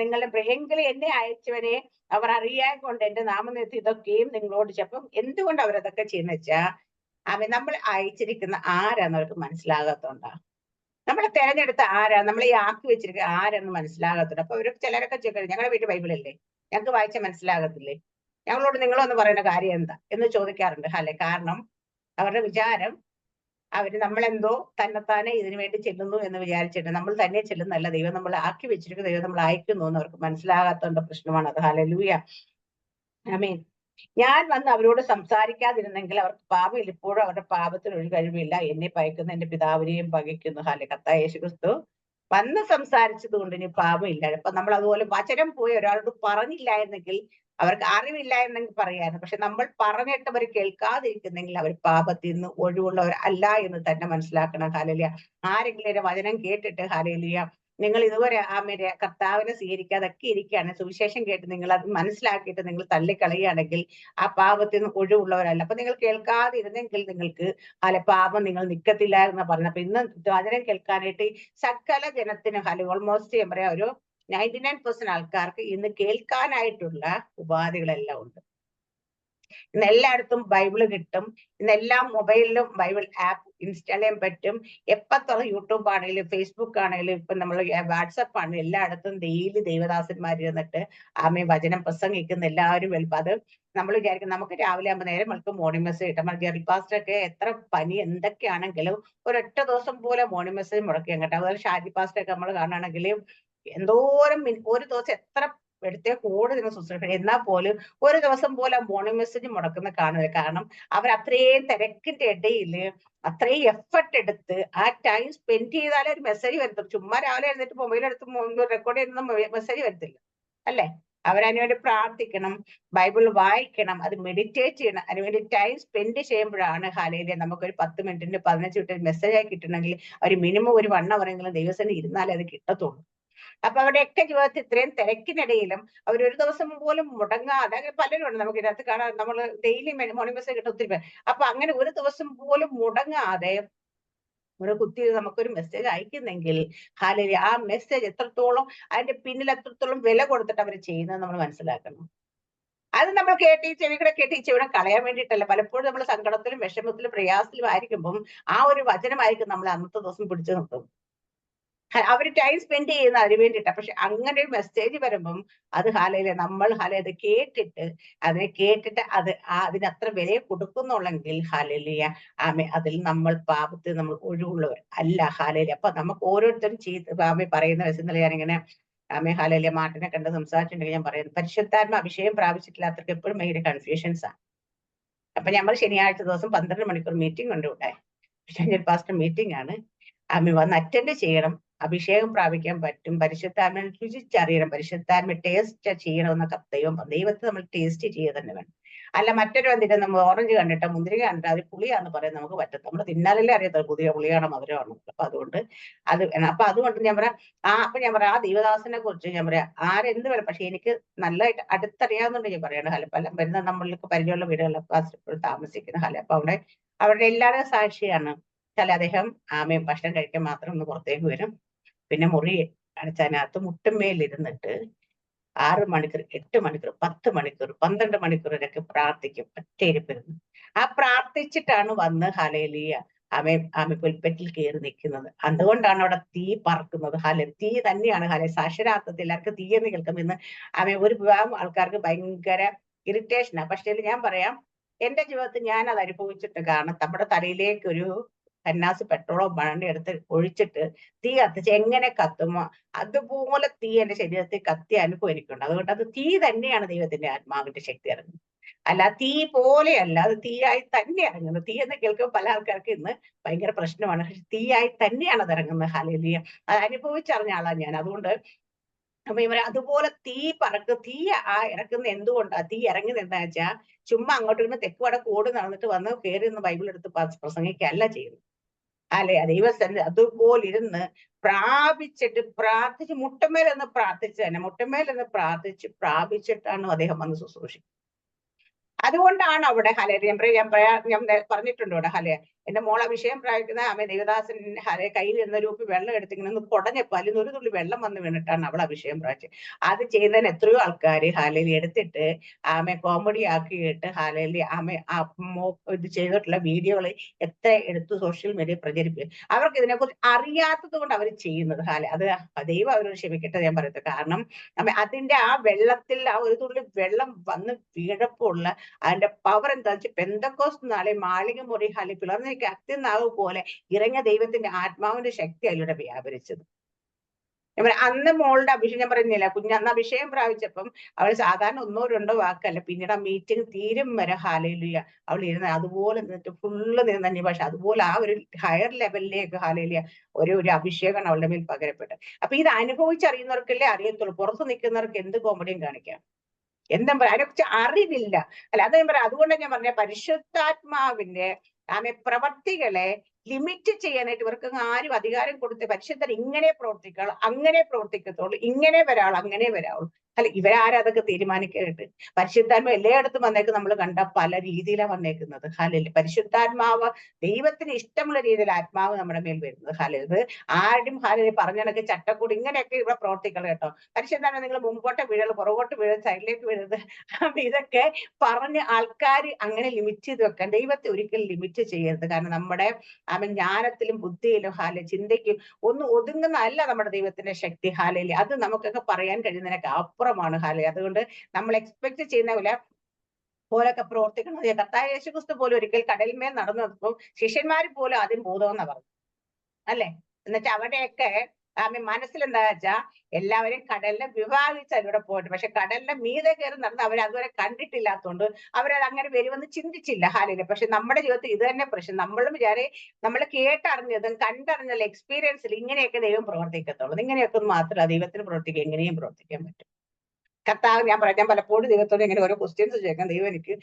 നിങ്ങളുടെ എങ്കിലും എന്നെ അയച്ചവനെ അവർ അറിയാൻ കൊണ്ട് എന്റെ നാമനിർത്തി ഇതൊക്കെയും നിങ്ങളോട് ചെപ്പം എന്തുകൊണ്ട് അവരതൊക്കെ ചെയ്യുന്ന വെച്ചാ നമ്മൾ അയച്ചിരിക്കുന്ന ആരാന്ന് അവർക്ക് മനസ്സിലാകാത്തോണ്ടാ. നമ്മളെ തെരഞ്ഞെടുത്ത ആരാ, നമ്മളെ ഈ ആക്കി വെച്ചിരിക്കുന്ന ആരാന്ന് മനസ്സിലാകാത്തോണ്ട്. അപ്പൊ ചിലരൊക്കെ ചോദിക്കും, ഞങ്ങളുടെ വീട്ടിൽ ബൈബിളല്ലേ, ഞങ്ങൾക്ക് വായിച്ചാൽ മനസ്സിലാകത്തില്ലേ, ഞങ്ങളോട് നിങ്ങളൊന്ന് പറയുന്ന കാര്യം എന്താ എന്ന് ചോദിക്കാറുണ്ട്. അല്ലെ, കാരണം അവരുടെ വിചാരം നമ്മളെന്തോ തന്നെത്താനെ ഇതിനു വേണ്ടി ചെല്ലുന്നു എന്ന് വിചാരിച്ചിട്ട്, നമ്മൾ തന്നെ ചെല്ലുന്നല്ല, ദൈവം നമ്മളെ ആക്കി വെച്ചിരിക്കുന്ന, ദൈവം നമ്മൾ അയക്കുന്നു എന്ന് അവർക്ക് മനസ്സിലാകാത്തോണ്ട പ്രശ്നമാണ് അത്. ഹല്ലേലൂയ, ആമേൻ. ഞാൻ വന്ന് അവരോട് സംസാരിക്കാതിരുന്നെങ്കിൽ അവർക്ക് പാപമില്ല, ഇപ്പോഴും അവരുടെ പാപത്തിന് ഒരു കഴിവില്ല, എന്നെ പകയ്ക്കുന്ന എന്റെ പിതാവിനെയും പകയ്ക്കുന്നു. ഹാലെ, കർത്താവ് യേശുക്രിസ്തു വന്ന് സംസാരിച്ചത് കൊണ്ട് ഇനി പാപമില്ല. അപ്പൊ നമ്മൾ അതുപോലെ വചനം പോയി ഒരാളോട് പറഞ്ഞില്ലായിരുന്നെങ്കിൽ, അവർക്ക് അറിവില്ല എന്നെങ്കിൽ പറയായിരുന്നു. പക്ഷെ നമ്മൾ പറഞ്ഞിട്ട് അവർ കേൾക്കാതിരിക്കുന്നെങ്കിൽ അവർ പാപത്തിൽ നിന്ന് ഒഴിവുള്ളവർ അല്ല എന്ന് തന്നെ മനസ്സിലാക്കണം. ഹാലലിയ. ആരെങ്കിലും വചനം കേട്ടിട്ട് ഹാലലിയ നിങ്ങൾ ഇതുവരെ കർത്താവിനെ സ്വീകരിക്കാതൊക്കെ ഇരിക്കുകയാണ്, സുവിശേഷം കേട്ട് നിങ്ങൾ അത് മനസ്സിലാക്കിയിട്ട് നിങ്ങൾ തള്ളിക്കളയുകയാണെങ്കിൽ ആ പാപത്തിൽ നിന്ന് ഒഴിവുള്ളവരല്ല. അപ്പൊ നിങ്ങൾ കേൾക്കാതിരുന്നെങ്കിൽ നിങ്ങൾക്ക് പാപം നിങ്ങൾ നിൽക്കത്തില്ല എന്ന് പറഞ്ഞു. അപ്പൊ ഇന്ന് വചനം കേൾക്കാനായിട്ട് സകല ജനത്തിന് ഓൾമോസ്റ്റ് ഞാൻ പറയാം ഒരു 99% ആൾക്കാർക്ക് ഇന്ന് കേൾക്കാനായിട്ടുള്ള ഉപാധികളെല്ലാം ഉണ്ട്. ഇന്ന് എല്ലായിടത്തും ബൈബിള് കിട്ടും. ഇന്ന് എല്ലാ മൊബൈലിലും ബൈബിൾ ആപ്പ് ഇൻസ്റ്റാൾ ചെയ്യാൻ പറ്റും. എപ്പത്തുള്ള യൂട്യൂബ് ആണെങ്കിലും ഫേസ്ബുക്ക് ആണെങ്കിലും ഇപ്പൊ നമ്മൾ വാട്സപ്പ് ആണെങ്കിലും എല്ലായിടത്തും ഡെയിലി ദൈവദാസന്മാർ ഇരുന്നിട്ട് വചനം പ്രസംഗിക്കുന്ന എല്ലാവരും എളുപ്പം. അത് നമ്മൾ വിചാരിക്കും നമുക്ക് രാവിലെ ആകുമ്പോൾ നേരെ നമുക്ക് മോർണിംഗ് മെസ്സേജ് കിട്ടും. ജെറി പാസ്റ്റർ ഒക്കെ എത്ര പനി എന്തൊക്കെയാണെങ്കിലും ഒരൊറ്റ ദിവസം പോലെ മോർണിംഗ് മെസ്സേജ് മുടക്കിയാൽ കേട്ടോ. അതുപോലെ ഷാജി പാസ്റ്റർ ഒക്കെ നമ്മൾ കാണുകയാണെങ്കിൽ എന്തോരം ഒരു ദിവസം എത്ര എടുത്തേ കൂടുതൽ ശുശ്രൂഷ, എന്നാൽ പോലും ഒരു ദിവസം പോലെ മോർണിംഗ് മെസ്സേജ് മുടക്കുന്ന കാണുന്നത്. കാരണം അവർ അത്രയും തിരക്കിന്റെ ഇടയിൽ അത്രയും എഫർട്ട് എടുത്ത് ആ ടൈം സ്പെൻഡ് ചെയ്താലേ ഒരു മെസ്സേജ് വരത്തുള്ളൂ. ചുമ്മാ രാവിലെ എഴുന്നേറ്റ് മൊബൈൽ എടുത്ത് റെക്കോർഡ് ചെയ്യുന്ന മെസ്സേജ് വരത്തില്ല അല്ലേ. അവരതിനുവേണ്ടി പ്രാർത്ഥിക്കണം, ബൈബിൾ വായിക്കണം, അത് മെഡിറ്റേറ്റ് ചെയ്യണം. അതിനുവേണ്ടി ടൈം സ്പെൻഡ് ചെയ്യുമ്പോഴാണ് ഹാലയിലെ നമുക്കൊരു 10 മിനിറ്റിന്റെ 15 മിനിറ്റ് മെസ്സേജ് ആയി കിട്ടണമെങ്കിൽ ഒരു മിനിമം ഒരു 1 അവറെങ്കിലും ദിവസം ഇരുന്നാലേ അത് കിട്ടത്തുള്ളൂ. അപ്പൊ അവരുടെയൊക്കെ ജീവിതത്തിൽ ഇത്രയും തിരക്കിനിടയിലും അവർ ഒരു ദിവസം പോലും മുടങ്ങാതെ, പലരും ഉണ്ട് നമുക്ക് ഇതിനകത്ത് കാണാൻ, നമ്മൾ ഡെയിലി മോർണിംഗ് മെസ്സേജ് കിട്ടും ഒത്തിരി പേർ. അപ്പൊ അങ്ങനെ ഒരു ദിവസം പോലും മുടങ്ങാതെ ഒരു കുത്തി നമുക്കൊരു മെസ്സേജ് അയക്കുന്നെങ്കിൽ ഹാലലി ആ മെസ്സേജ് എത്രത്തോളം അതിന്റെ പിന്നിൽ എത്രത്തോളം വില കൊടുത്തിട്ട് അവർ ചെയ്യുന്നത് നമ്മൾ മനസ്സിലാക്കണം. അത് നമ്മൾ കേട്ട് ഈ ചെവികളെ കേട്ട് ഈ ചെവിടെ കളയാൻ വേണ്ടിയിട്ടല്ല. പലപ്പോഴും നമ്മൾ സങ്കടത്തിലും വിഷമത്തിലും പ്രയാസത്തിലും ആയിരിക്കുമ്പം ആ ഒരു വചനമായിരിക്കും നമ്മൾ അന്നത്തെ ദിവസം പിടിച്ചു നിർത്തും. അവർ ടൈം സ്പെൻഡ് ചെയ്യുന്ന അതിന് വേണ്ടിയിട്ടാ. പക്ഷെ അങ്ങനെ ഒരു മെസ്സേജ് വരുമ്പം അത് നമ്മൾ അത് കേട്ടിട്ട് അത് അതിനത്ര വില കൊടുക്കുന്നുള്ളെങ്കിൽ ഹാലലിയ അതിൽ നമ്മൾ പാപത്തിൽ നമ്മൾ ഒഴിവുള്ളവർ അല്ല. ഹാലലിയ. അപ്പൊ നമുക്ക് ഓരോരുത്തരും പറയുന്ന വശം ഞാനിങ്ങനെ ഹാലലിയ മാട്ടിനെ കണ്ട് സംസാരിച്ചിട്ടുണ്ടെങ്കിൽ ഞാൻ പറയുന്നത് പരിശുദ്ധാത്മ അഭിഷേകം പ്രാപിച്ചിട്ടില്ലാത്തവർക്ക് എപ്പോഴും ഭയങ്കര കൺഫ്യൂഷൻസാ. അപ്പൊ നമ്മൾ ശനിയാഴ്ച ദിവസം 12 മണിക്കൂർ മീറ്റിംഗ് ഉണ്ട് ഇവിടെ. പാസ്റ്റർ മീറ്റിംഗ് ആണ്. വന്ന് അറ്റൻഡ് ചെയ്യണം. അഭിഷേകം പ്രാപിക്കാൻ പറ്റും. പരിശുദ്ധാത്മനെ രുചിച്ചറിയണം. പരിശുദ്ധാത്മ ടേസ്റ്റ് ചെയ്യണമെന്നൊക്കെ ദൈവത്തെ നമ്മൾ ടേസ്റ്റ് ചെയ്യുക തന്നെ വേണം. അല്ല മറ്റൊരു എന്തിനും നമ്മൾ ഓറഞ്ച് കണ്ടിട്ട് മുന്തിരിക കണ്ടിട്ട് അത് പുളിയാന്ന് പറയാൻ നമുക്ക് പറ്റും. നമ്മൾ തിന്നാലല്ലേ അറിയത്തുള്ളൂ പുതിയ പുളിയാണോ മധുരമാണോ. അപ്പൊ അതുകൊണ്ട് ഞാൻ പറയാം ആ ദൈവദാസനെ കുറിച്ച് ഞാൻ പറയാം ആരെന്ത് വേണം. പക്ഷെ എനിക്ക് നല്ലതായിട്ട് അടുത്തറിയാവുന്നുണ്ട് ഞാൻ പറയണം. പല വരുന്ന നമ്മൾക്ക് പരിചയമുള്ള വീടുകളിലൊക്കെ ഇപ്പോൾ താമസിക്കുന്ന അപ്പൊ അവരുടെ എല്ലാവരുടെയും സാക്ഷിയാണ്. അദ്ദേഹം ഭക്ഷണം കഴിക്കാൻ മാത്രം ഒന്ന് പുറത്തേക്ക് വരും. പിന്നെ മുറി അടച്ചതിനകത്ത് മുട്ടുമേലിരുന്നിട്ട് 6 മണിക്കൂർ 8 മണിക്കൂർ 10 മണിക്കൂർ 12 മണിക്കൂറൊക്കെ പ്രാർത്ഥിക്കും. ഒറ്റയിരുപ്പിരുന്ന് പ്രാർത്ഥിച്ചിട്ടാണ് വന്ന് ഹല്ലേലൂയ പുൽപ്പറ്റിൽ കയറി നിൽക്കുന്നത്. അതുകൊണ്ടാണ് അവിടെ തീ പറക്കുന്നത്. തീ തന്നെയാണ് സാക്ഷരാർത്ഥത്തിൽ എല്ലാവർക്കും തീയെന്ന് കേൾക്കും. ഇന്ന് ഒരു വിഭാഗം ആൾക്കാർക്ക് ഭയങ്കര ഇറിറ്റേഷനാ. പക്ഷേ ഞാൻ പറയാം എന്റെ ജീവിതത്തിൽ ഞാൻ അത് അനുഭവിച്ചിട്ട് കാരണം നമ്മുടെ തലയിലേക്ക് ഒരു കന്നാസ് പെട്രോളോ മണ്ണെണ്ണ എടുത്ത് ഒഴിച്ചിട്ട് തീ കത്തിച്ച് എങ്ങനെ കത്തുമോ അതുപോലെ തീ എന്റെ ശരീരത്തിൽ കത്തിയ അനുഭവം എനിക്കുണ്ട്. അതുകൊണ്ട് അത് തീ തന്നെയാണ് ദൈവത്തിന്റെ ആത്മാവിന്റെ ശക്തി ഇറങ്ങുന്നത്. അല്ല തീ പോലെയല്ല, അത് തീയായി തന്നെ ഇറങ്ങുന്നത്. തീ എന്ന് കേൾക്കുമ്പോൾ പല ആൾക്കാർക്ക് ഇന്ന് ഭയങ്കര പ്രശ്നമാണ്. പക്ഷെ തീയായി തന്നെയാണ് അത് ഇറങ്ങുന്നത്. ഹല്ലേലൂയ. അത് അനുഭവിച്ചറിഞ്ഞ ആളാണ് ഞാൻ. അതുകൊണ്ട് അപ്പൊ അതുപോലെ തീ ഇറക്കുന്ന എന്തുകൊണ്ടാ തീ ഇറങ്ങുന്നത് എന്താ വെച്ചാൽ ചുമ്മാ അങ്ങോട്ട് ഇരുന്ന് തെക്ക് വടക്ക് ഓടി നടന്നിട്ട് വന്ന് കയറി നിന്ന് ബൈബിൾ എടുത്ത് പ്രസംഗിക്കല്ല ചെയ്യുന്നത്. ദൈവസ്ഥ അതുപോലെ ഇരുന്ന് പ്രാർത്ഥിച്ച് മുട്ടമേലൊന്ന് പ്രാർത്ഥിച്ചിട്ടാണ് അദ്ദേഹം വന്ന് ശുശ്രൂഷിക്കുന്നത്. അതുകൊണ്ടാണ് അവിടെ ഞാൻ പറഞ്ഞിട്ടുണ്ട് ഇവിടെ എന്റെ മോളെ വിഷയം പ്രാപിക്കുന്ന ദൈവദാസൻ കയ്യിൽ ഇരുന്ന രൂപ വെള്ളം എടുത്തിങ്ങനെ ഒന്ന് കുടഞ്ഞപ്പോ അതിൽ ഒരു തുള്ളി വെള്ളം വന്ന് വീണിട്ടാണ് അവൾ അഭിഷേകം പ്രാപിച്ചത്. അത് ചെയ്യുന്നതിന് എത്രയോ ആൾക്കാർ എടുത്തിട്ട് കോമഡി ആക്കിയിട്ട് ഇത് ചെയ്തിട്ടുള്ള വീഡിയോകൾ എത്ര എടുത്ത് സോഷ്യൽ മീഡിയ പ്രചരിപ്പിക്കും. അവർക്ക് ഇതിനെക്കുറിച്ച് അറിയാത്തത് കൊണ്ട് അവർ ചെയ്യുന്നത്. അത് ദൈവം അവരോട് ക്ഷമിക്കട്ടെ ഞാൻ പറയുന്നത്. കാരണം അതിന്റെ ആ വെള്ളത്തിൽ ആ ഒരു തുള്ളി വെള്ളം വന്ന് വീഴപ്പോൾ അതിന്റെ പവർ എന്താ വെച്ചാൽ പെന്തക്കോസ്ത് നാളെ മാളിക മുറി പിളർന്ന അത്യനാവ് പോലെ ഇറങ്ങിയ ദൈവത്തിന്റെ ആത്മാവിന്റെ ശക്തി അതിലൂടെ വ്യാപരിച്ചത്. അന്ന് മോളുടെ അഭിഷേകം ഞാൻ പറയുന്നില്ല അന്ന് അഭിഷേകം പ്രാപിച്ചപ്പം അവൾ സാധാരണ 1 2 വാക്കല്ല, പിന്നീട് ആ മീറ്റിംഗ് തീരും വരെ ഹല്ലേലൂയ അവൾ ഇരുന്ന് അതുപോലെ നിന്നിട്ട് ഫുള്ള് നിന്ന് പക്ഷെ അതുപോലെ ആ ഒരു ഹയർ ലെവലിലേക്ക് ഹല്ലേലൂയ ഒരു അഭിഷേകമാണ് അവളുടെ മേൽ പകരപ്പെട്ടത്. അപ്പൊ ഇത് അനുഭവിച്ചറിയുന്നവർക്കല്ലേ അറിയത്തുള്ളൂ. പുറത്ത് നിൽക്കുന്നവർക്ക് എന്ത് കോമഡിയും കാണിക്കാം, എന്താ പറയാ അതിനെക്കുറിച്ച് അറിവില്ല. അത് ഞാൻ പറയാം. അതുകൊണ്ട് ഞാൻ പറഞ്ഞ പരിശുദ്ധാത്മാവിന്റെ പ്രവർത്തികളെ ലിമിറ്റ് ചെയ്യാനായിട്ട് ഇവർക്ക് ആരും അധികാരം കൊടുത്ത് പരിശുദ്ധൻ ഇങ്ങനെ പ്രവർത്തിക്കുള്ളൂ, അങ്ങനെ പ്രവർത്തിക്കത്തുള്ളൂ, ഇങ്ങനെ വരാളൂ, അങ്ങനെ വരാളൂ. ഇവരാരും അതൊക്കെ തീരുമാനിക്കാനായിട്ട്. പരിശുദ്ധാത്മ എല്ലായിടത്തും വന്നേക്ക് നമ്മൾ കണ്ട പല രീതിയിലാണ് വന്നേക്കുന്നത്. പരിശുദ്ധാത്മാവ് ദൈവത്തിന് ഇഷ്ടമുള്ള രീതിയിൽ ആത്മാവ് നമ്മുടെ മേൽ വരുന്നത്. ഇത് ആരും പറഞ്ഞണക്ക് ചട്ടക്കൂടി ഇങ്ങനെയൊക്കെ ഇവിടെ പ്രവർത്തിക്കണം കേട്ടോ. പരിശുദ്ധാത്മ നിങ്ങൾ മുമ്പോട്ട് വീഴല്, പുറകോട്ട് വീഴൽ, സൈഡിലേക്ക് വീഴരുത്. ഇതൊക്കെ പറഞ്ഞ് ആൾക്കാർ അങ്ങനെ ലിമിറ്റ് ചെയ്ത് വെക്കാൻ. ദൈവത്തെ ഒരിക്കലും ലിമിറ്റ് ചെയ്യരുത്. കാരണം നമ്മുടെ ജ്ഞാനത്തിലും ബുദ്ധിയിലും ചിന്തയ്ക്കും ഒന്നും ഒതുങ്ങുന്നതല്ല നമ്മുടെ ദൈവത്തിന്റെ ശക്തി. അത് നമുക്കൊക്കെ പറയാൻ കഴിയുന്നതിനൊക്കെ അപ്പുറമാണ്. അതുകൊണ്ട് നമ്മൾ എക്സ്പെക്ട് ചെയ്യുന്ന പോലൊക്കെ പ്രവർത്തിക്കണം. കർത്താവ് യേശുക്രിസ്തു പോലും ഒരിക്കൽ കടലിന്മേൽ നടന്നപ്പോൾ ശിഷ്യന്മാർ പോലും ആദ്യം ഭൂതമെന്നാ പറഞ്ഞു അല്ലെ. എന്നുവെച്ചാൽ അവിടെയൊക്കെ മനസ്സിലെന്താ വെച്ചാൽ എല്ലാവരും കടലിനെ വിഭാഗിച്ച് അതിലൂടെ പോയിട്ട്, പക്ഷെ കടലിന്റെ മീതെ കയറി നടന്ന് അവർ അതുവരെ കണ്ടിട്ടില്ലാത്തതുകൊണ്ട് അവരത് അങ്ങനെ വരുമെന്ന് ചിന്തിച്ചില്ല. പക്ഷെ നമ്മുടെ ജീവിതത്തിൽ ഇത് തന്നെ പ്രശ്നം. നമ്മൾ കേട്ടറിഞ്ഞതും കണ്ടറിഞ്ഞ എക്സ്പീരിയൻസിൽ ഇങ്ങനെയൊക്കെ ദൈവം പ്രവർത്തിക്കത്തുള്ളൂ. ഇങ്ങനെയൊക്കെ മാത്രമല്ല ദൈവത്തിന് പ്രവർത്തിക്കുക എങ്ങനെയും പ്രവർത്തിക്കാൻ പറ്റും. കർത്താവ് ഞാൻ പലപ്പോഴും ദൈവത്തോട് ഇങ്ങനെ ഓരോ ക്വസ്റ്റ്യൻസ് ചോദിക്കാം. ദൈവം എനിക്ക്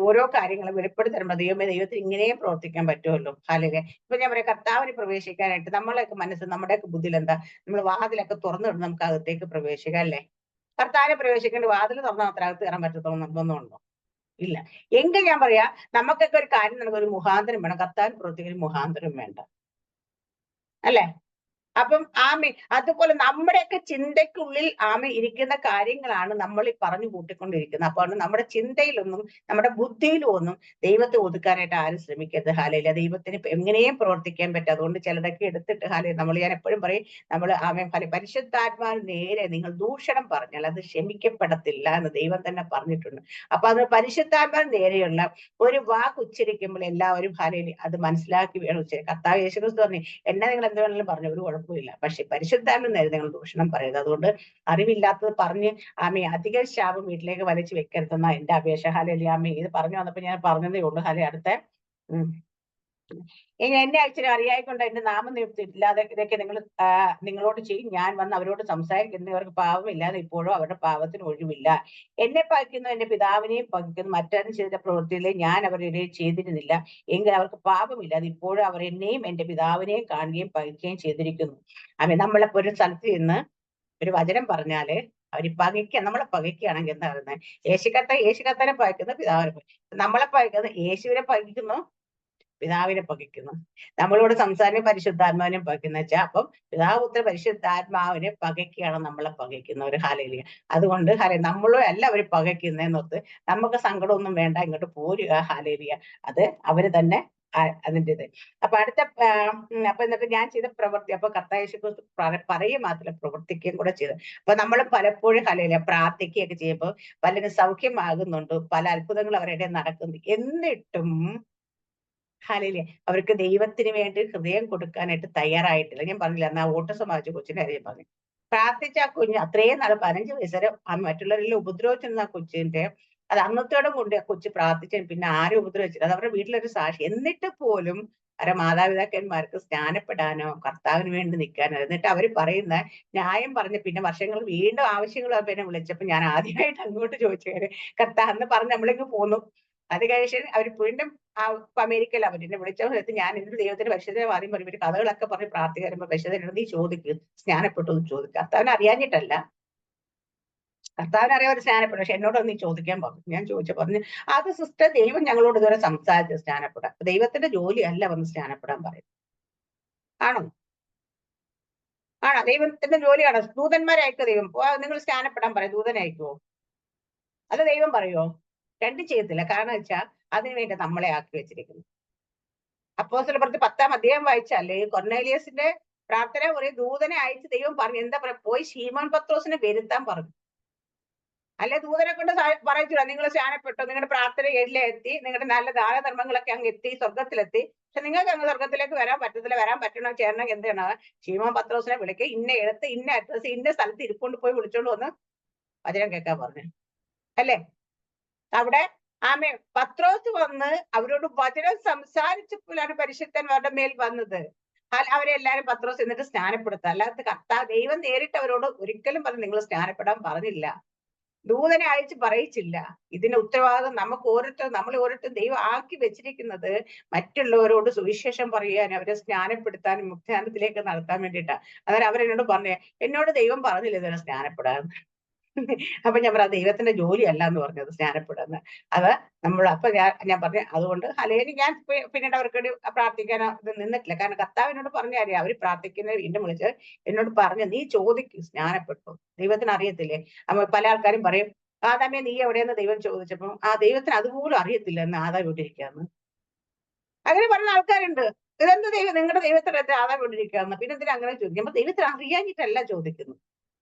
ഓരോ കാര്യങ്ങളും വെളിപ്പെടുത്തി തരുമ്പോൾ ദൈവത്തിന് ഇങ്ങനെയും പ്രവർത്തിക്കാൻ പറ്റുമല്ലോ. ഇപ്പൊ ഞാൻ പറയാം കർത്താവിന് പ്രവേശിക്കാനായിട്ട് നമ്മളെയൊക്കെ മനസ്സ് നമ്മുടെയൊക്കെ ബുദ്ധിയിൽ എന്താ, നമ്മൾ വാതിലൊക്കെ തുറന്നിടും നമുക്ക് അകത്തേക്ക് പ്രവേശിക്കാം അല്ലേ. കർത്താവിനെ പ്രവേശിക്കേണ്ട വാതിൽ തുറന്നാൽ അത്ര അകത്ത് കയറാൻ പറ്റത്തോളം നിർബന്ധമുണ്ടോ? ഇല്ല. എങ്കിൽ ഞാൻ പറയാ നമുക്കൊക്കെ ഒരു കാര്യം, നമുക്കൊരു മുഖാന്തരം വേണം. കർത്താവിന് പ്രവർത്തിക്കുന്ന മുഖാന്തരം വേണ്ട അല്ലേ. അപ്പം ആമേ അതുപോലെ നമ്മുടെയൊക്കെ ചിന്തയ്ക്കുള്ളിൽ ഇരിക്കുന്ന കാര്യങ്ങളാണ് നമ്മൾ ഈ പറഞ്ഞു കൂട്ടിക്കൊണ്ടിരിക്കുന്നത്. അപ്പോൾ നമ്മുടെ ചിന്തയിലൊന്നും നമ്മുടെ ബുദ്ധിയിലും ഒന്നും ദൈവത്തെ ഒതുക്കാനായിട്ട് ആരും ശ്രമിക്കരുത്. ഹാലയില്ല, ദൈവത്തിന് എങ്ങനെയും പ്രവർത്തിക്കാൻ പറ്റും. അതുകൊണ്ട് ചിലരൊക്കെ എടുത്തിട്ട് ഞാൻ എപ്പോഴും പറയും, നമ്മൾ പരിശുദ്ധാത്മാവിന് നേരെ നിങ്ങൾ ദൂഷണം പറഞ്ഞാൽ അത് ക്ഷമിക്കപ്പെടത്തില്ല എന്ന് ദൈവം തന്നെ പറഞ്ഞിട്ടുണ്ട്. അപ്പൊ അത് പരിശുദ്ധാത്മാവിന് നേരെയുള്ള ഒരു വാക്ക് ഉച്ചരിക്കുമ്പോൾ എല്ലാവരും അത് മനസ്സിലാക്കി വേണം ഉച്ചരിക്കാൻ. കർത്താവ് യേശുക്രിസ്തു പറഞ്ഞു, എന്നെ നിങ്ങൾ എന്ത് വേണമെങ്കിലും പറഞ്ഞു, ഒരു കുഴപ്പമില്ല, പക്ഷെ പരിശുദ്ധാത്മാവിന് നേരെ നിങ്ങൾ ദൂഷണം പറയരുത്. അതുകൊണ്ട് അറിവില്ലാത്തത് പറഞ്ഞ് അധിക ശാപം വീട്ടിലേക്ക് വലിച്ചു വെക്കരുതെന്ന എന്റെ അപേക്ഷ. ഹാലയില്ല, ഇത് പറഞ്ഞു വന്നപ്പോ ഞാൻ പറഞ്ഞതേ ഉള്ളൂ. അടുത്ത എന്നെ അയച്ചിട്ട് അറിയായിക്കൊണ്ട് എന്റെ നാമനിവൃത്തി ഇല്ലാതെ ഇതൊക്കെ നിങ്ങളോട് ചെയ്യും. ഞാൻ വന്ന് അവരോട് സംസാരിക്കുന്നവർക്ക് പാപമില്ലാതെ ഇപ്പോഴും അവരുടെ പാപത്തിന് ഒഴിവില്ല. എന്നെ പകയ്ക്കുന്നു എന്റെ പിതാവിനെയും പകയ്ക്കുന്നു. മറ്റാരും ചെയ്ത പ്രവൃത്തിയിലെ ഞാൻ അവരുടെ ചെയ്തിരുന്നില്ല എങ്കിൽ അവർക്ക് പാപമില്ലാതെ ഇപ്പോഴും അവർ എന്നെയും എന്റെ പിതാവിനെയും കാണുകയും പകയ്ക്കുകയും ചെയ്തിരിക്കുന്നു. നമ്മളിപ്പോ ഒരു സ്ഥലത്ത് നിന്ന് ഒരു വചനം പറഞ്ഞാല് അവര് നമ്മളെ പകയ്ക്കുകയാണെങ്കിൽ എന്താ പറയുന്നത്? യേശുക്കത്തനെ പകയ്ക്കുന്നു, പിതാവിനെ നമ്മളെ പകയ്ക്കുന്നു, യേശുവിനെ പകയ്ക്കുന്നു, പിതാവിനെ പകയ്ക്കുന്നു. നമ്മളോട് സംസാരിക്കുന്ന പരിശുദ്ധാത്മാവിനെ പകയ്ക്കുന്ന വെച്ചാൽ അപ്പം പിതാവുത്ര പരിശുദ്ധാത്മാവിനെ പകയ്ക്കുകയാണ് നമ്മളെ പകയ്ക്കുന്നവർ. ഹാലയിലിയ. അതുകൊണ്ട് നമ്മളോ അല്ല അവര് പകയ്ക്കുന്നതെന്നൊത്ത് നമുക്ക് സങ്കടമൊന്നും വേണ്ട, ഇങ്ങോട്ട് പോരുക. ഹാലയിലിയ. അത് അവര് തന്നെ അതിൻ്റെ ഇത്. അപ്പൊ എന്നിട്ട് ഞാൻ ചെയ്ത പ്രവൃത്തി അപ്പൊ കർത്താവ് പറയുക മാത്രമല്ല പ്രവർത്തിക്കുകയും കൂടെ ചെയ്തു. അപ്പൊ നമ്മൾ പലപ്പോഴും പ്രാർത്ഥിക്കുകയൊക്കെ ചെയ്യുമ്പോൾ പലരും സൗഖ്യമാകുന്നുണ്ട്, പല അത്ഭുതങ്ങൾ അവരുടെ നടക്കുന്നു. എന്നിട്ടും അവർക്ക് ദൈവത്തിന് വേണ്ടി ഹൃദയം കൊടുക്കാനായിട്ട് തയ്യാറായിട്ടില്ല. ഞാൻ പറഞ്ഞില്ല, എന്നാ ഓട്ടിസം ബാധിച്ച കൊച്ചിന്റെ കാര്യം പറഞ്ഞു. പ്രാർത്ഥിച്ച ആ കുഞ്ഞ് അത്രയും നാൾ 15 വയസ്സരെ മറ്റുള്ളവരെല്ലാം ഉപദ്രവിച്ചിരുന്ന ആ കൊച്ചിന്റെ അത് അന്നത്തോടെ കൊണ്ട് ആ കൊച്ചു പ്രാർത്ഥിച്ചു. പിന്നെ ആരും ഉപദ്രവിച്ചില്ല. അത് അവരുടെ വീട്ടിലൊരു സാക്ഷി. എന്നിട്ട് പോലും അവരുടെ മാതാപിതാക്കന്മാർക്ക് സ്നാനപ്പെടാനോ കർത്താവിന് വേണ്ടി നിൽക്കാനോ, എന്നിട്ട് അവര് പറയുന്ന ന്യായം പറഞ്ഞ് പിന്നെ വർഷങ്ങൾ വീണ്ടും ആവശ്യങ്ങൾ പിന്നെ വിളിച്ചപ്പോ ഞാൻ ആദ്യമായിട്ട് അങ്ങോട്ട് ചോദിച്ചു, കർത്താവ് എന്ന് പറഞ്ഞ് നമ്മളിങ്ങ് പോന്നു. അത് കഴിച്ച് അവർ വീണ്ടും അമേരിക്കയിൽ അവരെന്നെ വിളിച്ച സമയത്ത് ഞാൻ എന്ത് ദൈവത്തിന് പരിശുദ്ധനെ ആദ്യം പറയും, ഇവര് കഥകളൊക്കെ പറഞ്ഞ് പ്രാർത്ഥിക്കാറുമ്പോ പരിശുദ്ധ നീ ചോദിക്കും, സ്നാനപ്പെട്ടു എന്ന് ചോദിക്കും. കർത്താവിനെ അറിയാഞ്ഞിട്ടല്ല, കർത്താവിനെ അറിയാൻ ഒരു സ്നാനപ്പെട്ടു, പക്ഷെ എന്നോട് നീ ചോദിക്കാൻ പറഞ്ഞു. ഞാൻ പറഞ്ഞു അത് സിസ്റ്റർ, ദൈവം ഞങ്ങളോട് ഇതുവരെ സംസാരിച്ച് സ്നാനപ്പെടാം. ദൈവത്തിന്റെ ജോലി അല്ല വന്ന് സ്നാനപ്പെടാൻ പറയും. ആണോ? ദൈവത്തിന്റെ ജോലിയാണോ? ദൂതന്മാരെ അയക്കോ ദൈവം? നിങ്ങൾ സ്നാനപ്പെടാൻ പറയും, ദൂതനെ അയക്കുവോ? അത് ദൈവം പറയുമോ? രണ്ടും ചെയ്യത്തില്ല. കാരണം വെച്ചാൽ അതിനുവേണ്ടി നമ്മളെ ആക്കി വെച്ചിരിക്കുന്നു. അപ്പോസ്തല പ്രവൃത്തി 10-ാം അധ്യായം വായിച്ചാലേ കൊർന്നേലിയസിന്റെ പ്രാർത്ഥന ഒരു ദൂതനെ അയച്ച് ദൈവം പറഞ്ഞു, എന്താ പറയാ, പോയി ശീമോൻ പത്രോസിനെ വരുത്താൻ പറഞ്ഞു. അല്ലെ ദൂതനെ കൊണ്ട് പറയിച്ചില്ല, നിങ്ങൾ സ്നാനപ്പെട്ടോ, നിങ്ങളുടെ പ്രാർത്ഥന എത്തി, നിങ്ങളുടെ നല്ല ദാനധർമ്മങ്ങളൊക്കെ അങ്ങ് എത്തി, സ്വർഗത്തിലെത്തി, പക്ഷെ നിങ്ങൾക്ക് അങ്ങ് സ്വർഗത്തിലേക്ക് വരാൻ പറ്റത്തില്ല. വരാൻ പറ്റണോ ചേരണം എന്താണ്? ശീമോൻ പത്രോസിനെ വിളിക്കുക, ഇന്ന ഇടത്ത് ഇന്ന അഡ്രസ് ഇന്ന സ്ഥലത്ത് ഇരിക്കൊണ്ട് പോയി വിളിച്ചോണ്ട് വന്ന് വചനം കേൾക്കാൻ പറഞ്ഞു. അല്ലേ? അവിടെ പത്രോസ് വന്ന് അവരോട് വചനം സംസാരിച്ചപ്പോഴാണ് പരിശുദ്ധന്മാരുടെ മേൽ വന്നത്. അവരെല്ലാരും പത്രോസ് എന്നിട്ട് സ്നാനപ്പെടുത്തുക. അല്ലാത്ത കർത്താവ് ദൈവം നേരിട്ട് അവരോട് ഒരിക്കലും പറഞ്ഞു നിങ്ങൾ സ്നാനപ്പെടാൻ പറഞ്ഞില്ല, ദൂതനെ അയച്ച് പറയിച്ചില്ല. ഇതിന്റെ ഉത്തരവാദിത്വം നമ്മൾ ഓരോരുത്തരും ദൈവം ആക്കി വെച്ചിരിക്കുന്നത് മറ്റുള്ളവരോട് സുവിശേഷം പറയാനും അവരെ സ്നാനപ്പെടുത്താനും മുക്താനത്തിലേക്ക് നടത്താൻ വേണ്ടിയിട്ടാ. അന്നേരം അവരെന്നോട് പറഞ്ഞേ, എന്നോട് ദൈവം പറഞ്ഞില്ല ഇതുവരെ സ്നാനപ്പെടാൻ. അപ്പൊ ഞാൻ പറയാം, ദൈവത്തിന്റെ ജോലിയല്ല എന്ന് പറഞ്ഞത് സ്നാനപ്പെടുന്നത്. അത് അപ്പൊ ഞാൻ പറഞ്ഞു, അതുകൊണ്ട് അല്ലെങ്കിൽ ഞാൻ പിന്നീട് അവർക്ക് വേണ്ടി പ്രാർത്ഥിക്കാൻ ഇത് നിന്നിട്ടില്ല. കാരണം കർത്താവിനോട് പറഞ്ഞ കാര്യം, അവര് പ്രാർത്ഥിക്കുന്ന വീണ്ടും വിളിച്ച് എന്നോട് പറഞ്ഞു, നീ ചോദിക്കും സ്നാനപ്പെട്ടു, ദൈവത്തിന് അറിയത്തില്ലേ? അപ്പൊ പല ആൾക്കാരും പറയും, ആദാമേ നീ എവിടെയെന്ന് ദൈവം ചോദിച്ചപ്പോ ദൈവത്തിന് അതുപോലും അറിയത്തില്ല എന്ന് ആദാം വിട്ടിരിക്കാന്ന്. അങ്ങനെ പറഞ്ഞ ആൾക്കാരുണ്ട്. ഇതെന്ത് ദൈവം, നിങ്ങളുടെ ദൈവത്തിന് ആദാം വിട്ടിരിക്കാന്ന്, പിന്നെ എന്തിനാ അങ്ങനെ ചോദിക്കുമ്പോ ദൈവത്തിന് അറിയാഞ്ഞിട്ടല്ല ചോദിക്കുന്നു.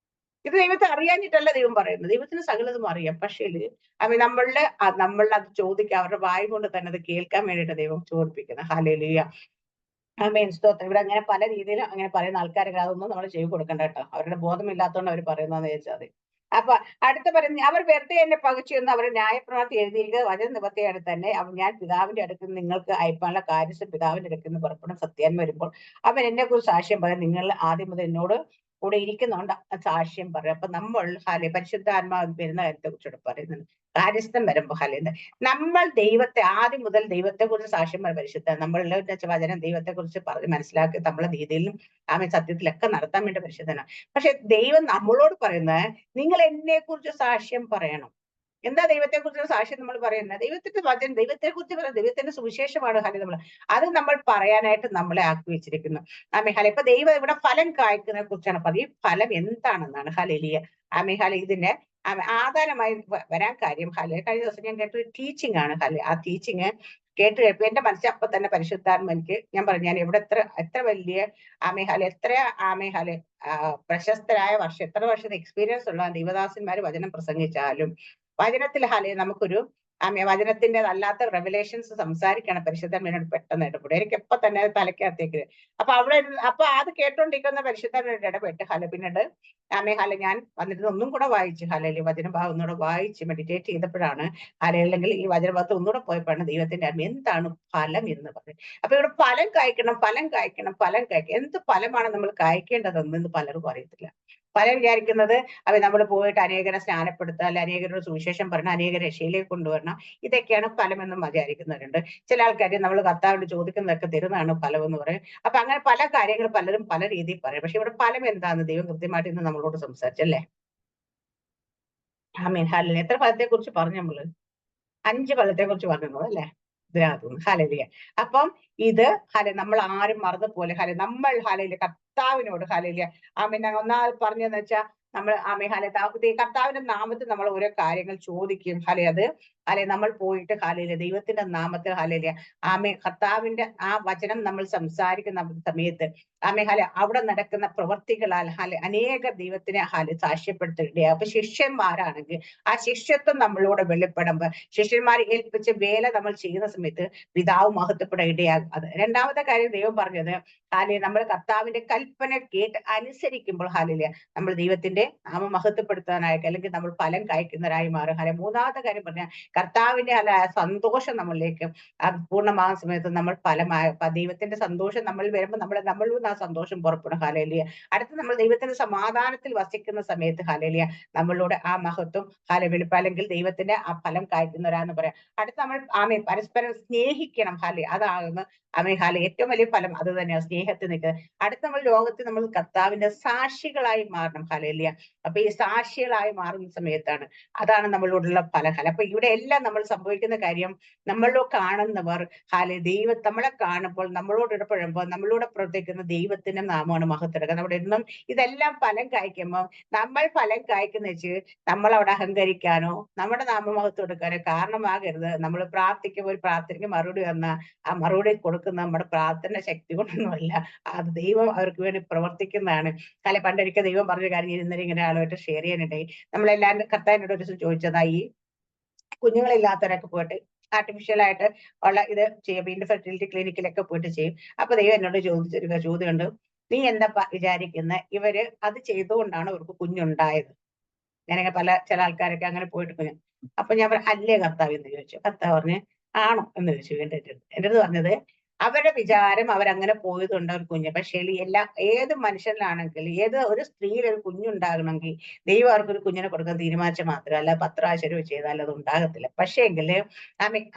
ഇത് ദൈവത്തെ അറിയാഞ്ഞിട്ടല്ല ദൈവം പറയുന്നത്, ദൈവത്തിന് സകലതും അറിയാം. പക്ഷേ നമ്മളുടെ അത് ചോദിക്കുക, അവരുടെ വായ കൊണ്ട് തന്നെ അത് കേൾക്കാൻ വേണ്ടിയിട്ട് ദൈവം ചോദിപ്പിക്കുന്നത്. ഹല്ലേലൂയ, ആമേൻ, സ്തോത്രം. ഇവിടെ അങ്ങനെ പല രീതിയിലും അങ്ങനെ പറയുന്ന ആൾക്കാരൊക്കെ അതൊന്നും നമ്മൾ ചെയ്തു കൊടുക്കണ്ട കേട്ടോ. അവരുടെ ബോധമില്ലാത്തതുകൊണ്ട് അവർ പറയുന്നതെന്ന് ചോദിച്ചാൽ മതി. അപ്പൊ അടുത്ത പറയുന്നത്, അവർ വെറുതെ എന്നെ പകച്ചു എന്ന് അവർ ന്യായപ്രമാണത്തിൽ എഴുതിയിരിക്കുന്നത് വചന നിവർത്തിയാണ് തന്നെ. ഞാൻ പിതാവിന്റെ അടുത്ത് നിങ്ങൾക്ക് അയപ്പാനുള്ള കാര്യസ്ഥ പിതാവിന്റെ അടുത്ത് നിന്ന് പുറപ്പെടുന്ന സത്യാൻ വരുമ്പോൾ അവൻ എന്നെ കുറിച്ച് സാക്ഷ്യം പറയാൻ നിങ്ങൾ ആദ്യം മുതൽ എന്നോട് കൂടെ ഇരിക്കുന്നുണ്ട് സാക്ഷ്യം പറയും. അപ്പൊ നമ്മൾ പരിശുദ്ധാത്മാവ് വരുന്ന കാര്യത്തെ കുറിച്ചോട് പറയുന്നുണ്ട്. കാര്യസ്ഥം വരുമ്പോ നമ്മൾ ആദ്യം മുതൽ ദൈവത്തെ കുറിച്ച് സാക്ഷ്യം പറയും. പരിശുദ്ധ നമ്മളുടെ വചനം ദൈവത്തെ കുറിച്ച് പറഞ്ഞ് മനസ്സിലാക്കി നമ്മളെ രീതിയിലും സത്യത്തിലൊക്കെ നടത്താൻ വേണ്ടി പരിശുദ്ധനാണ്. പക്ഷെ ദൈവം നമ്മളോട് പറയുന്നത്, നിങ്ങൾ എന്നെ കുറിച്ച് സാക്ഷ്യം പറയണം. എന്താ ദൈവത്തെ കുറിച്ചുള്ള സാക്ഷ്യം നമ്മൾ പറയുന്നത്? ദൈവത്തിന്റെ വചനം, ദൈവത്തെ കുറിച്ച് പറയുന്നത്, ദൈവത്തിന്റെ സുവിശേഷമാണ് ഹാലെ നമ്മൾ. അത് നമ്മൾ പറയാനായിട്ട് നമ്മളെ ആക്കി വെച്ചിരിക്കുന്നു. ആമേ ഹാലെ. ഇപ്പൊ ദൈവം ഇവിടെ ഫലം കായ്ക്കുന്നതിനെ കുറിച്ചാണ് പറയുന്നത്. ഈ ഫലം എന്താണെന്നാണ് ഹല്ലേലൂയ. ആമേ ഹാലെ. ഇതിന് ആധാരമായി വരാൻ കാര്യം ഹാലെ. കഴിഞ്ഞ ദിവസം ഞാൻ കേട്ടൊരു ടീച്ചിങ് ആണ് ഹാലെ. ആ ടീച്ചിങ് കേട്ട് കഴിയുമ്പോൾ എന്റെ മനസ്സിൽ അപ്പൊ തന്നെ പരിശുദ്ധാത്മ എനിക്ക്, ഞാൻ പറഞ്ഞു, ഞാൻ ഇവിടെ എത്ര വലിയ ആമേഹാലെ, എത്ര ആമേഹാലെ പ്രശസ്തരായ എത്ര വർഷത്തെ എക്സ്പീരിയൻസ് ഉള്ള ദൈവദാസന്മാര് വചനം പ്രസംഗിച്ചാലും വചനത്തിൽ ഹാലെ നമുക്കൊരു വചനത്തിന്റെ അല്ലാത്ത റെവലേഷൻസ് സംസാരിക്കണം. പരിശുദ്ധന്മാരോട് പെട്ടെന്ന് ഇടപെടും. എനിക്ക് എപ്പൊ തന്നെ തലക്കകത്തേക്ക്. അപ്പൊ അത് കേട്ടോണ്ടിരിക്കുന്ന പരിശുദ്ധന്മാരോട് ഇടപെട്ട് ഹാലെ. പിന്നീട് ഹാലെ ഞാൻ വന്നിട്ട് ഒന്നും കൂടെ വായിച്ചു ഹാലയിൽ വചനഭാഗം ഒന്നുകൂടെ വായിച്ച് മെഡിറ്റേറ്റ് ചെയ്തപ്പോഴാണ് ഹാലെ, അല്ലെങ്കിൽ ഈ വചനഭാഗത്ത് ഒന്നുകൂടെ പോയപ്പോഴാണ് ദൈവത്തിന്റെ എന്താണ് ഫലം എന്ന് പറയുന്നത്. അപ്പൊ ഇവിടെ ഫലം കായ്ക്കണം, ഫലം കായ്ക്കണം, ഫലം കായ്ക്കണം. എന്ത് ഫലമാണ് നമ്മൾ കായ്ക്കേണ്ടതെന്ന് പലർക്കും അറിയത്തില്ല. പലരും വിചാരിക്കുന്നത് നമ്മൾ പോയിട്ട് അനേകരെ സ്നാനപ്പെടുത്തുക, അല്ലെ അനേകരുടെ സുവിശേഷം പറഞ്ഞ അനേക രക്ഷയിലേക്ക് കൊണ്ടുവരണം, ഇതൊക്കെയാണ് ഫലമെന്നും വിചാരിക്കുന്നവരുണ്ട്. ചില ആൾക്കാർ നമ്മൾ കർത്താവിനോട് ചോദിക്കുന്നതൊക്കെ തരുന്നതാണ് ഫലം എന്ന് പറയും. അപ്പൊ അങ്ങനെ പല കാര്യങ്ങൾ പലരും പല രീതിയിൽ പറയും. പക്ഷെ ഇവിടെ ഫലം എന്താന്ന് ദൈവം കൃത്യമായിട്ട് ഇന്ന് നമ്മളോട് സംസാരിച്ചല്ലേ. ആമീൻ. ഹാലെ. എത്ര ഫലത്തെ കുറിച്ച് പറഞ്ഞു നമ്മള്? 5 ഫലത്തെ കുറിച്ച് പറഞ്ഞു അല്ലേ ഇതിനകത്തുനിന്ന്. ഹല്ലേലൂയ. അപ്പം ഇത് നമ്മൾ ആരും മറന്നു പോലെ നമ്മൾ കർത്താവിനോട് ഹല്ലേലൂയ. ആമേൻ. ഒന്നാമത് പറഞ്ഞതെന്ന് വെച്ചാൽ നമ്മൾ കർത്താവിന്റെ നാമത്തിൽ നമ്മൾ ഓരോ കാര്യങ്ങൾ ചോദിക്കും. നമ്മൾ പോയിട്ട് ദൈവത്തിന്റെ നാമത്തിൽ കർത്താവിന്റെ ആ വചനം നമ്മൾ സംസാരിക്കുന്ന സമയത്ത് അവിടെ നടക്കുന്ന പ്രവർത്തികളാൽ അനേക ദൈവത്തിനെ സാക്ഷ്യപ്പെടുത്തുകയാണ്. അപ്പൊ ശിഷ്യന്മാരാണെങ്കിൽ ആ ശിഷ്യത്വം നമ്മളോട് വെളിപ്പെടുമ്പോ, ശിഷ്യന്മാരെ ഏൽപ്പിച്ച വേല നമ്മൾ ചെയ്യുന്ന സമയത്ത് പിതാവ് മഹത്വപ്പെടാൻ ഇടയാകും. അത് രണ്ടാമത്തെ കാര്യം ദൈവം പറഞ്ഞത് നമ്മൾ കർത്താവിന്റെ കൽപ്പന കേട്ട് അനുസരിക്കുമ്പോൾ നമ്മൾ ദൈവത്തിന്റെ നാമം മഹത്വപ്പെടുത്താനായിട്ട്, അല്ലെങ്കിൽ നമ്മൾ ഫലം കായ്ക്കുന്നവരായി മാറും. മൂന്നാമത്തെ കാര്യം പറഞ്ഞാൽ കർത്താവിന്റെ സന്തോഷം നമ്മളിലേക്ക് പൂർണ്ണമാകുന്ന സമയത്ത് നമ്മൾ ഫലമായ ദൈവത്തിന്റെ സന്തോഷം നമ്മൾ വരുമ്പോൾ നമ്മളിൽ ആ സന്തോഷം പുറപ്പെടും. ഹല്ലേലൂയ. അടുത്ത് നമ്മൾ ദൈവത്തിന്റെ സമാധാനത്തിൽ വസിക്കുന്ന സമയത്ത് ഹല്ലേലൂയ നമ്മളിലൂടെ ആ മഹത്വം വെളിപ്പാലെങ്കിൽ ദൈവത്തിന്റെ ആ ഫലം കായ്ക്കുന്നവരാന്ന് പറയാം. അടുത്ത് നമ്മൾ പരസ്പരം സ്നേഹിക്കണം. അതാകുന്ന ഏറ്റവും വലിയ ഫലം അത് തന്നെയാണ്, സ്നേഹത്തിൽ നിൽക്കുന്നത്. അടുത്ത് നമ്മൾ ലോകത്തിൽ നമ്മൾ കർത്താവിന്റെ സാക്ഷികളായി മാറണം. ഹല്ലേലൂയ. അപ്പൊ ഈ സാക്ഷികളായി മാറുന്ന സമയത്താണ് അതാണ് നമ്മളോടുള്ള ഫലം. അപ്പൊ ഇവിടെ എല്ലാം നമ്മൾ സംഭവിക്കുന്ന കാര്യം, നമ്മളോ കാണുന്നവർ നമ്മളെ കാണുമ്പോൾ, നമ്മളോട് ഇടപെടുമ്പോൾ, നമ്മളോട് പ്രവർത്തിക്കുന്ന ദൈവത്തിന്റെ നാമമാണ് മഹത്വം. നമ്മുടെ എന്നും ഇതെല്ലാം ഫലം കായ്ക്കുമ്പോൾ നമ്മൾ ഫലം കായ്ക്കുന്ന വെച്ച് നമ്മൾ അവിടെ അഹങ്കരിക്കാനോ നമ്മുടെ നാമമഹത്വം എടുക്കാനോ കാരണമാകരുത്. നമ്മൾ പ്രാർത്ഥിക്കുമ്പോൾ ഒരു പ്രാർത്ഥനയ്ക്ക് മറുപടി വന്ന ആ മറുപടി കൊടുക്കുന്ന നമ്മുടെ പ്രാർത്ഥന ശക്തി കൊണ്ടൊന്നുമല്ല, അത് ദൈവം അവർക്ക് വേണ്ടി പ്രവർത്തിക്കുന്നതാണ്. പണ്ടൊരിക്കൽ ദൈവം പറഞ്ഞ കാര്യം ഇന്നലെ ഇങ്ങനെ ആളുമായിട്ട് ഷെയർ ചെയ്യാനിടയിൽ നമ്മളെല്ലാവരും കർത്താവിനോട് ഒരു ദിവസം ചോദിച്ചതായി, കുഞ്ഞുങ്ങളില്ലാത്തവരൊക്കെ പോയിട്ട് ആർട്ടിഫിഷ്യലായിട്ട് ഉള്ള ഇത് ചെയ്യും, ഇൻഫെർട്ടിലിറ്റി ക്ലിനിക്കിലൊക്കെ പോയിട്ട് ചെയ്യും. അപ്പൊ ദൈവം എന്നോട് ചോദിച്ചൊരു ചോദ്യമുണ്ട്, നീ എന്താ വിചാരിക്കുന്ന ഇവര് അത് ചെയ്തുകൊണ്ടാണ് അവർക്ക് കുഞ്ഞുണ്ടായത്? ഞാനങ്ങനെ ചില ആൾക്കാരൊക്കെ അങ്ങനെ പോയിട്ട് കുഞ്ഞ്. അപ്പൊ ഞാൻ അല്ലേ കർത്താവ് എന്ന് ചോദിച്ചു. കർത്താവ് പറഞ്ഞ് ആണോ എന്ന് ചോദിച്ചു. എന്റെ അടുത്ത് പറഞ്ഞത് അവരുടെ വിചാരം അവരങ്ങനെ പോയതുകൊണ്ട് അവർ കുഞ്ഞ്. പക്ഷേ ഏത് മനുഷ്യനിലാണെങ്കിൽ, ഏത് ഒരു സ്ത്രീയിൽ ഒരു കുഞ്ഞുണ്ടാകണമെങ്കിൽ ദൈവം അവർക്കൊരു കുഞ്ഞിനെ കൊടുക്കാൻ തീരുമാനിച്ച മാത്രമല്ല, 10 പ്രാവശ്യം ചെയ്താൽ അത് ഉണ്ടാകത്തില്ല. പക്ഷേ എങ്കില്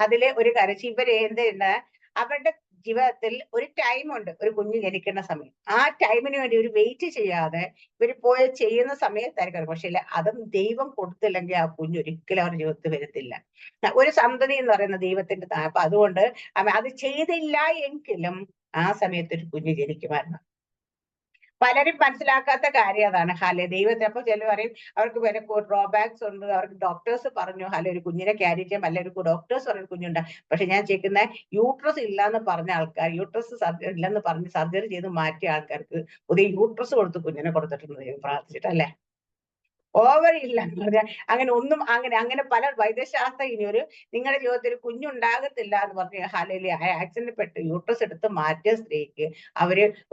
അതിലെ ഒരു കാര്യം, ഇവര് എന്തുണ്ട്, അവരുടെ ജീവിതത്തിൽ ഒരു ടൈമുണ്ട് ഒരു കുഞ്ഞ് ജനിക്കുന്ന സമയം. ആ ടൈമിന് വേണ്ടി ഒരു വെയിറ്റ് ചെയ്യാതെ ഇവര് പോയി ചെയ്യുന്ന സമയത്തായിരിക്കും. പക്ഷേ അതും ദൈവം കൊടുത്തില്ലെങ്കിൽ ആ കുഞ്ഞ് ഒരിക്കലും അവരുടെ ജീവിതത്തിൽ വരത്തില്ല. ഒരു സന്തതി എന്ന് പറയുന്ന ദൈവത്തിന്റെ. അപ്പൊ അതുകൊണ്ട് അത് ചെയ്തില്ല എങ്കിലും ആ സമയത്ത് ഒരു കുഞ്ഞ് ജനിക്കുമായിരുന്നു. പലരും മനസ്സിലാക്കാത്ത കാര്യം അതാണ്. ദൈവത്തെ അപ്പൊ ചിലർ പറയും അവർക്ക് വില ഡ്രോബാക്സ് ഉണ്ട്, അവർക്ക് ഡോക്ടേഴ്സ് പറഞ്ഞു ഒരു കുഞ്ഞിനെ ക്യാരി ചെയ്യാൻ, അല്ലെങ്കിൽ ഡോക്ടേഴ്സ് പറഞ്ഞ കുഞ്ഞുണ്ട്. പക്ഷെ ഞാൻ ചെയ്യുന്ന യൂട്രസ് ഇല്ലാന്ന് പറഞ്ഞ ആൾക്കാർ, യൂട്രസ് സർജറി ഇല്ലെന്ന് പറഞ്ഞ് സർജറി ചെയ്ത് മാറ്റിയ ആൾക്കാർക്ക് പുതിയ യൂട്രസ് കൊടുത്ത് കുഞ്ഞിനെ കൊടുത്തിട്ടുണ്ട് ദൈവം പ്രാർത്ഥിച്ചിട്ടല്ലേ. ഓവറി ഇല്ല എന്ന് പറഞ്ഞാൽ അങ്ങനെ പല വൈദ്യശാസ്ത്ര നിങ്ങളുടെ ജീവിതത്തിൽ ഒരു കുഞ്ഞുണ്ടാകത്തില്ല എന്ന് പറഞ്ഞ് ആക്സിഡന്റ് പെട്ട് യൂട്രസ് എടുത്ത് മാറ്റിയ സ്ത്രീക്ക്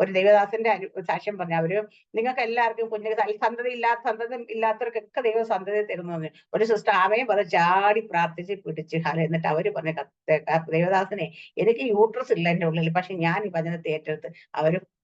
ഒരു ദൈവദാസന്റെ സാക്ഷ്യം പറഞ്ഞു, നിങ്ങൾക്ക് എല്ലാവർക്കും സന്തതി ഇല്ലാത്തവർക്കൊക്കെ ദൈവം സന്തതി തരുന്നു പറഞ്ഞു. ഒരു സിസ്റ്റർ ആമയും പറഞ്ഞ് ചാടി പ്രാർത്ഥിച്ച് പിടിച്ച് എന്നിട്ട് അവര് പറഞ്ഞ ദൈവദാസനെ എനിക്ക് യൂട്രസ് ഇല്ല എന്റെ ഉള്ളിൽ, പക്ഷെ ഞാൻ ഈ വചനത്തെ ഏറ്റെടുത്ത്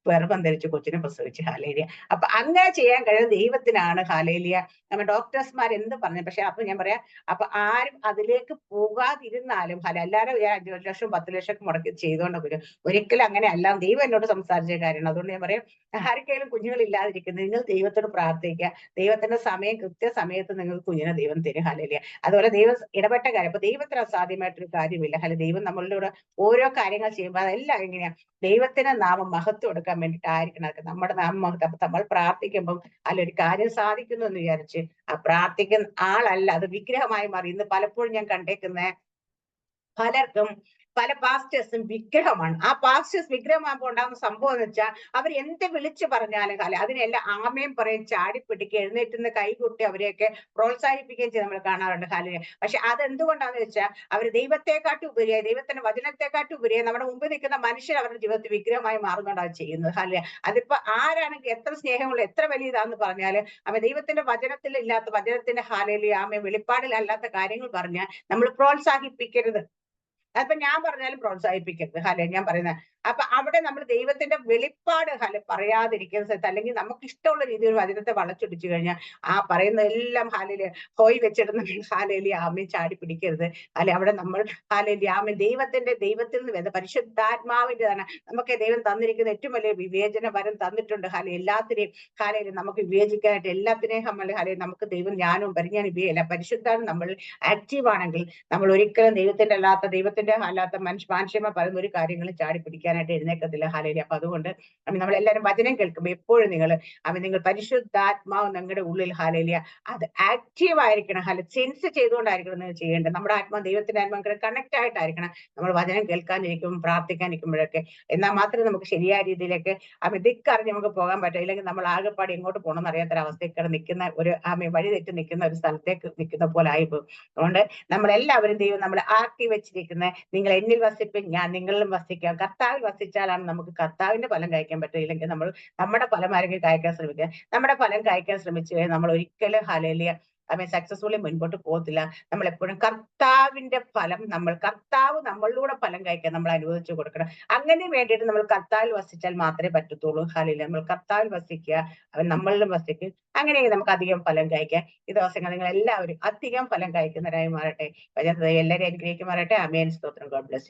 ഗർഭം ധരിച്ച് കൊച്ചിനെ പ്രസവിച്ചു. ഹാലേലിയ. അപ്പൊ അങ്ങനെ ചെയ്യാൻ കഴിയുന്ന ദൈവത്തിനാണ്. ഹാലേലിയ. നമ്മ ഡോക്ടേഴ്സ്മാർ എന്ത് പറഞ്ഞു, പക്ഷെ അപ്പൊ ഞാൻ പറയാം, അപ്പൊ ആരും അതിലേക്ക് പോകാതിരുന്നാലും എല്ലാവരും 5 ലക്ഷം 10 ലക്ഷം മുടക്കി ചെയ്തുകൊണ്ട് വരും. ഒരിക്കലും അങ്ങനെ അല്ല. ദൈവം എന്നോട് സംസാരിച്ച കാര്യമാണ്. അതുകൊണ്ട് ഞാൻ പറയാം, ആർക്കെങ്കിലും കുഞ്ഞുങ്ങൾ ഇല്ലാതിരിക്കുന്നത് നിങ്ങൾ ദൈവത്തോട് പ്രാർത്ഥിക്കുക. ദൈവത്തിന്റെ സമയം കൃത്യസമയത്ത് നിങ്ങൾക്ക് കുഞ്ഞിനെ ദൈവം തരും. ഹാലേലിയ. അതുപോലെ ദൈവം ഇടപെട്ട കാര്യം, അപ്പൊ ദൈവത്തിന് അസാധ്യമായിട്ടൊരു കാര്യമില്ല. ദൈവം നമ്മളിലൂടെ ഓരോ കാര്യങ്ങൾ ചെയ്യുമ്പോൾ അതെല്ലാം എങ്ങനെയാ ദൈവത്തിന് നാമം മഹത്വം എടുക്കാൻ വേണ്ടിയിട്ടായിരിക്കണം. അതൊക്കെ നമ്മുടെ നാമം മഹത്വം. അപ്പൊ നമ്മൾ പ്രാർത്ഥിക്കുമ്പോൾ ഒരു കാര്യം സാധിക്കുന്നു എന്ന് വിചാരിച്ച് ആ പ്രാർത്ഥിക്കുന്ന ആളല്ല അത് വിഗ്രഹമായി മാറി. ഇന്ന് പലപ്പോഴും ഞാൻ കണ്ടേക്കുന്ന പലർക്കും പല പാസ്റ്റേഴ്സും വിഗ്രഹമാണ്. ആ പാസ്റ്റേഴ്സ് വിഗ്രഹമാകുമ്പോൾ ഉണ്ടാകുന്ന സംഭവം എന്ന് വെച്ചാൽ അവർ എന്ത് വിളിച്ചു പറഞ്ഞാലും അതിനെല്ലാം ആമയും പറയും, ചാടിപ്പിടിക്കുക, എഴുന്നേറ്റുന്ന കൈകൊട്ടി അവരെയൊക്കെ പ്രോത്സാഹിപ്പിക്കുകയും ചെയ്ത് നമ്മൾ കാണാറുണ്ട്. പക്ഷെ അതെന്തുകൊണ്ടാന്ന് വെച്ചാൽ അവർ ദൈവത്തെക്കാട്ടി ഉപരിയായി, ദൈവത്തിന്റെ വചനത്തെക്കാട്ടി ഉപരിയായി നമ്മുടെ മുമ്പിൽ നിൽക്കുന്ന മനുഷ്യർ അവരുടെ ജീവിതത്തിൽ വിഗ്രഹമായി മാറുന്നതാണ് ചെയ്യുന്നത്. അതിപ്പോ ആരാണെങ്കിൽ എത്ര സ്നേഹമുള്ള എത്ര വലിയ ഇതാന്ന് പറഞ്ഞാല് അവൻ ദൈവത്തിന്റെ വചനത്തിൽ ഇല്ലാത്ത, വചനത്തിന്റെ ആമ വെളിപ്പാടിൽ അല്ലാത്ത കാര്യങ്ങൾ പറഞ്ഞാൽ നമ്മൾ പ്രോത്സാഹിപ്പിക്കരുത്. അതിപ്പോ ഞാൻ പറഞ്ഞാലും പ്രോത്സാഹിപ്പിക്കരുത്. ഞാൻ പറയുന്നത് അപ്പൊ അവിടെ നമ്മൾ ദൈവത്തിന്റെ വെളിപ്പാട് പറയാതിരിക്കുന്ന സ്ഥലത്ത്, അല്ലെങ്കിൽ നമുക്ക് ഇഷ്ടമുള്ള രീതിയിൽ വചനത്തെ വളച്ചൊടിച്ചു കഴിഞ്ഞാൽ ആ പറയുന്ന എല്ലാം ഹോയ് വെച്ചിടുന്ന ആമയെ ചാടി പിടിക്കരുത്. അവിടെ നമ്മൾ ആമ ദൈവത്തിൽ നിന്ന് പരിശുദ്ധാത്മാവിന്റെതാണ് നമുക്ക് ദൈവം തന്നിരിക്കുന്ന ഏറ്റവും വലിയ വിവേചന വരം തന്നിട്ടുണ്ട്. എല്ലാത്തിനെയും നമുക്ക് വിവേചിക്കാനായിട്ട് എല്ലാത്തിനെയും നമുക്ക് ദൈവം ജ്ഞാനവും പരിജ്ഞാനം ഇവയല്ല. പരിശുദ്ധാത്മ നമ്മൾ ആക്റ്റീവ് ആണെങ്കിൽ നമ്മൾ ഒരിക്കലും ദൈവത്തിന്റെ അല്ലാത്ത മാനുഷ്യമായി പറയുന്ന ഒരു കാര്യങ്ങളും ചാടി പിടിക്കാനായിട്ട് എഴുന്നേക്കത്തില്ല. അപ്പൊ അതുകൊണ്ട് നമ്മളെല്ലാവരും വചനം കേൾക്കുമ്പോൾ എപ്പോഴും നിങ്ങൾ പരിശുദ്ധാത്മാവ് നിങ്ങളുടെ ഉള്ളിൽ അത് ആക്റ്റീവ് ആയിരിക്കണം. സെൻസ് ചെയ്തുകൊണ്ടായിരിക്കണം നിങ്ങൾ ചെയ്യേണ്ടത്. നമ്മുടെ ആത്മാ ദൈവത്തിന്റെ ആത്മാക്കളെ കണക്ട് ആയിട്ടായിരിക്കണം നമ്മൾ വചനം കേൾക്കാനിരിക്കുമ്പോൾ പ്രാർത്ഥിക്കാനിരിക്കുമ്പോഴൊക്കെ. എന്നാൽ മാത്രമേ നമുക്ക് ശരിയായ രീതിയിലേക്ക് ദിക്കറിഞ്ഞ് നമുക്ക് പോകാൻ പറ്റും. ഇല്ലെങ്കിൽ നമ്മൾ ആകെപ്പാടി എങ്ങോട്ട് പോകണം എന്നറിയാത്തൊരവസ്ഥയ്ക്ക് നിൽക്കുന്ന ഒരു വഴി തെറ്റി നിൽക്കുന്ന ഒരു സ്ഥലത്തേക്ക് നിൽക്കുന്ന പോലെ ആയിപ്പോകും. അതുകൊണ്ട് നമ്മളെല്ലാവരും ദൈവം നമ്മളെ ആക്കി വെച്ചിരിക്കുന്നത്, നിങ്ങൾ എന്നിൽ വസിപ്പിൻ ഞാൻ നിങ്ങളിലും വസിക്കാം. കർത്താവിൽ വസിച്ചാലാണ് നമുക്ക് കർത്താവിന്റെ ഫലം കഴിക്കാൻ പറ്റും. ഇല്ലെങ്കിൽ നമ്മൾ നമ്മുടെ ഫലം ആരെങ്കിലും കായ്ക്കാൻ ശ്രമിക്കുക. നമ്മുടെ ഫലം കായ്ക്കാൻ ശ്രമിച്ചു കഴിഞ്ഞാൽ നമ്മൾ ഒരിക്കലും സക്സസ്ഫുള്ളി മുൻപോട്ട് പോകത്തില്ല. നമ്മൾ എപ്പോഴും കർത്താവിന്റെ ഫലം കർത്താവ് നമ്മളിലൂടെ ഫലം കഴിക്കാൻ നമ്മൾ അനുവദിച്ചു കൊടുക്കണം. അങ്ങനെ വേണ്ടിയിട്ട് നമ്മൾ കർത്താവിൽ വസിച്ചാൽ മാത്രമേ പറ്റത്തുള്ളൂ. നമ്മൾ കർത്താവിൽ വസിക്കുക, അവൻ നമ്മളിലും വസിക്കും. അങ്ങനെയെങ്കിൽ നമുക്ക് അധികം ഫലം കഴിക്കാം. ഈ ദിവസങ്ങൾ നിങ്ങൾ എല്ലാവരും അധികം ഫലം കഴിക്കുന്നവരായി മാറട്ടെ. എല്ലാവരും അനുഗ്രഹിക്കുമാറട്ടെ. ആമേൻ. സ്തോത്രം. God bless you.